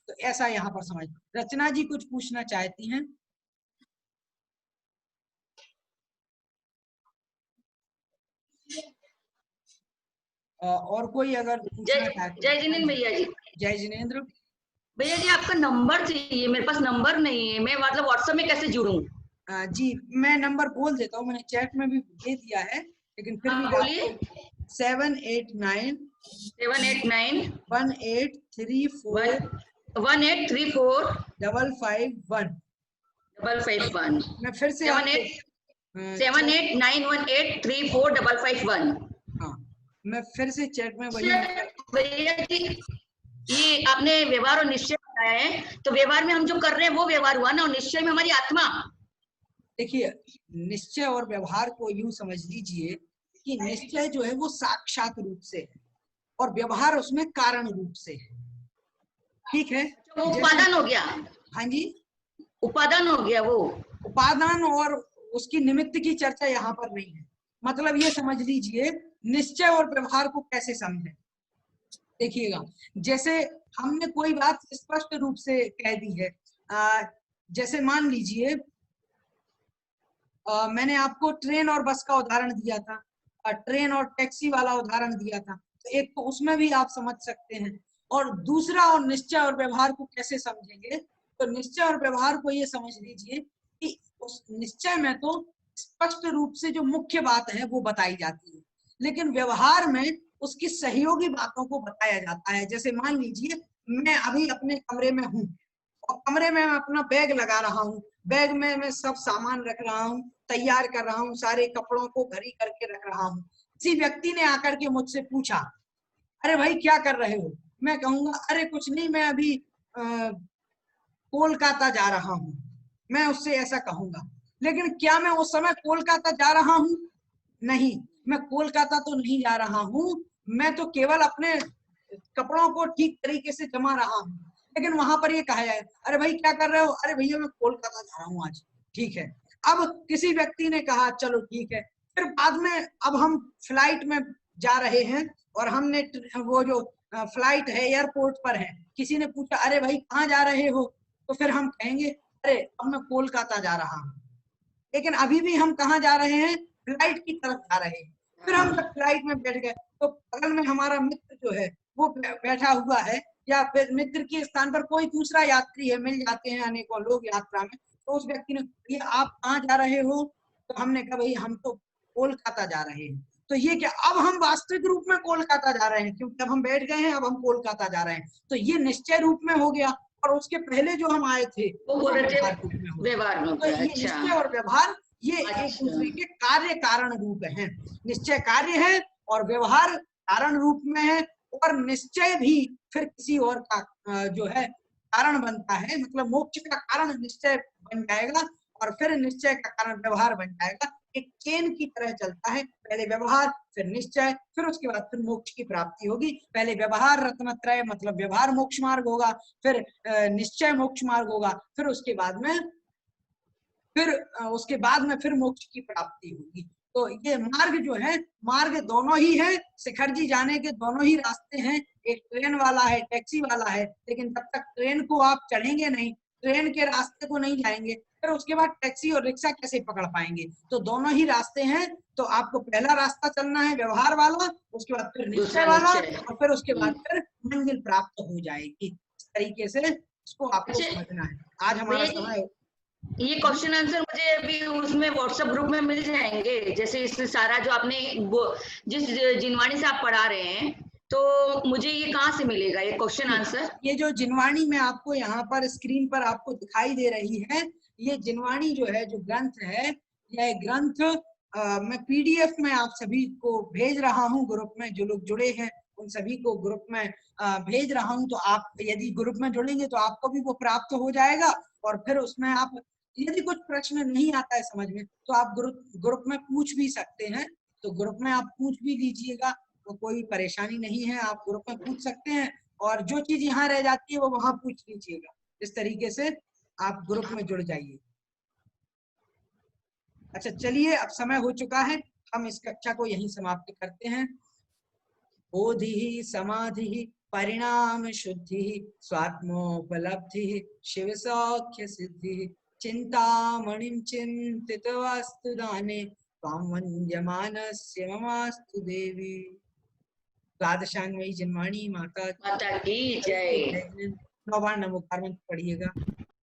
[SPEAKER 5] तो ऐसा यहाँ पर समझ। रचना जी कुछ पूछना चाहती हैं? और कोई अगर पूछना चाहते?
[SPEAKER 7] जय जिनेन्द्र भैया जी।
[SPEAKER 5] जय जिनेन्द्र
[SPEAKER 7] भैया जी, आपका नंबर चाहिए, मेरे पास नंबर नहीं है, मैं मतलब व्हाट्सएप में कैसे जुड़ूं?
[SPEAKER 5] जी मैं नंबर बोल देता हूँ, मैंने चैट में भी दे दिया है, लेकिन फिर भी
[SPEAKER 7] बोलिए।
[SPEAKER 5] 789
[SPEAKER 7] 789
[SPEAKER 5] 1834
[SPEAKER 7] 1834
[SPEAKER 5] 551
[SPEAKER 7] 551।
[SPEAKER 5] मैं फिर से
[SPEAKER 7] 7891834
[SPEAKER 5] हाँ मैं फिर से चैट में वही।
[SPEAKER 7] भैया जी ये आपने व्यवहार और निश्चय बताया है, तो व्यवहार में हम जो कर रहे हैं वो व्यवहार हुआ ना, और निश्चय में हमारी आत्मा।
[SPEAKER 5] देखिए निश्चय और व्यवहार को यूं समझ लीजिए कि निश्चय जो है वो साक्षात रूप से है और व्यवहार उसमें कारण रूप से है। ठीक है,
[SPEAKER 7] वो उपादान हो गया।
[SPEAKER 5] हाँ जी,
[SPEAKER 7] उपादान हो गया। वो
[SPEAKER 5] उपादान और उसकी निमित्त की चर्चा यहाँ पर नहीं है। मतलब ये समझ लीजिए निश्चय और व्यवहार को कैसे समझे। देखिएगा जैसे हमने कोई बात स्पष्ट रूप से कह दी है, जैसे मान लीजिए मैंने आपको ट्रेन और बस का उदाहरण दिया था, ट्रेन और टैक्सी वाला उदाहरण दिया था, तो एक तो उसमें भी आप समझ सकते हैं। और दूसरा, और निश्चय और व्यवहार को कैसे समझेंगे, तो निश्चय और व्यवहार को ये समझ लीजिए कि उस निश्चय में तो स्पष्ट रूप से जो मुख्य बात है वो बताई जाती है, लेकिन व्यवहार में उसकी सहयोगी बातों को बताया जाता है। जैसे मान लीजिए मैं अभी अपने कमरे में हूँ और कमरे में मैं अपना बैग लगा रहा हूँ, बैग में मैं सब सामान रख रहा हूँ, तैयार कर रहा हूँ, सारे कपड़ों को घड़ी करके रख रहा हूँ। किसी व्यक्ति ने आकर के मुझसे पूछा, अरे भाई क्या कर रहे हो? मैं कहूंगा अरे कुछ नहीं, मैं अभी कोलकाता जा रहा हूँ, मैं उससे ऐसा कहूंगा। लेकिन क्या मैं उस समय कोलकाता जा रहा हूँ? नहीं, मैं कोलकाता तो नहीं जा रहा हूँ, मैं तो केवल अपने कपड़ों को ठीक तरीके से जमा रहा हूँ। लेकिन वहां पर ये कहा जाए, अरे भाई क्या कर रहे हो? अरे भैया मैं कोलकाता जा रहा हूँ आज। ठीक है, अब किसी व्यक्ति ने कहा चलो ठीक है, फिर बाद में अब हम फ्लाइट में जा रहे हैं और हमने वो जो फ्लाइट है एयरपोर्ट पर है, किसी ने पूछा अरे भाई कहाँ जा रहे हो? तो फिर हम कहेंगे अरे अब मैं कोलकाता जा रहा हूँ। लेकिन अभी भी हम कहाँ जा रहे हैं? फ्लाइट की तरफ जा रहे हैं। फिर हम जब फ्लाइट में बैठ गए तो बगल में हमारा मित्र जो है वो बैठा हुआ है, या फिर मित्र के स्थान पर कोई दूसरा यात्री है, मिल जाते हैं अनेकों लोग यात्रा में। तो उस व्यक्ति ने ये आप कहाँ जा रहे हो? तो हमने कहा भाई हम तो कोलकाता जा रहे हैं। तो ये क्या, अब हम वास्तविक रूप में कोलकाता जा रहे हैं, क्योंकि अब हम बैठ गए हैं, अब हम कोलकाता जा रहे हैं। तो ये निश्चय रूप में हो गया, और उसके पहले जो हम आए थे वो व्यवहार में। तो ये निश्चय और व्यवहार ये एक दूसरे के कार्य कारण रूप हैं। निश्चय कार्य है और व्यवहार कारण रूप में है, और निश्चय भी फिर किसी और का जो है कारण बनता है। मतलब मोक्ष का कारण निश्चय बन जाएगा और फिर निश्चय का कारण व्यवहार बन जाएगा। एक चेन की तरह चलता है, पहले व्यवहार फिर निश्चय, फिर उसके बाद फिर मोक्ष की प्राप्ति होगी। पहले व्यवहार रत्नत्रय मतलब व्यवहार मोक्ष मार्ग होगा, फिर निश्चय मोक्ष मार्ग होगा, फिर उसके बाद में फिर मोक्ष की प्राप्ति होगी। तो ये मार्ग जो है, मार्ग दोनों ही है, शिखर जी जाने के दोनों ही रास्ते हैं। एक ट्रेन वाला है, टैक्सी वाला है, लेकिन जब तक ट्रेन को आप चढ़ेंगे नहीं, ट्रेन के रास्ते को नहीं जाएंगे, फिर उसके बाद टैक्सी और रिक्शा कैसे पकड़ पाएंगे? तो दोनों ही रास्ते हैं। तो आपको पहला रास्ता चलना है व्यवहार वाला, उसके बाद फिर निश्चय वाला, और फिर उसके बाद फिर मंजिल प्राप्त हो जाएगी। इस तरीके से इसको आपको समझना है। आज हमारा समय
[SPEAKER 7] ये क्वेश्चन आंसर मुझे अभी उसमें व्हाट्सएप ग्रुप में मिल जाएंगे, जैसे इससे सारा जो आपने जिस जिनवाणी से आप पढ़ा रहे हैं, तो मुझे ये कहाँ से मिलेगा ये क्वेश्चन आंसर?
[SPEAKER 5] ये जो जिनवाणी में आपको यहाँ पर स्क्रीन पर आपको दिखाई दे रही है, ये जिनवाणी जो है, जो ग्रंथ है, यह ग्रंथ मैं पीडीएफ में आप सभी को भेज रहा हूँ। ग्रुप में जो लोग जुड़े हैं उन सभी को ग्रुप में भेज रहा हूँ। तो आप यदि ग्रुप में जुड़ेंगे तो आपको भी वो प्राप्त हो जाएगा, और फिर उसमें आप यदि कुछ प्रश्न नहीं आता है समझ में तो आप ग्रुप में पूछ भी सकते हैं। तो ग्रुप में आप पूछ भी लीजिएगा, तो कोई परेशानी नहीं है, आप ग्रुप में पूछ सकते हैं। और जो चीज यहाँ रह जाती है वो वहां पूछ लीजिएगा। इस तरीके से आप ग्रुप में जुड़ जाइए। अच्छा चलिए, अब समय हो चुका है, हम इस कक्षा को यहीं समाप्त करते हैं। बोधि समाधि परिणाम शुद्धि स्वात्मोपलब्धि शिव सौख्य सिद्धि चिंतामणिं चिंतित वास्तु दाने त्वां वन्द्यमानस्य ममास्तु देवी। द्वादशांगमयी जिनवाणी माता
[SPEAKER 7] की जय।
[SPEAKER 5] नौ बार नमोकार मंत्र पढ़िएगा।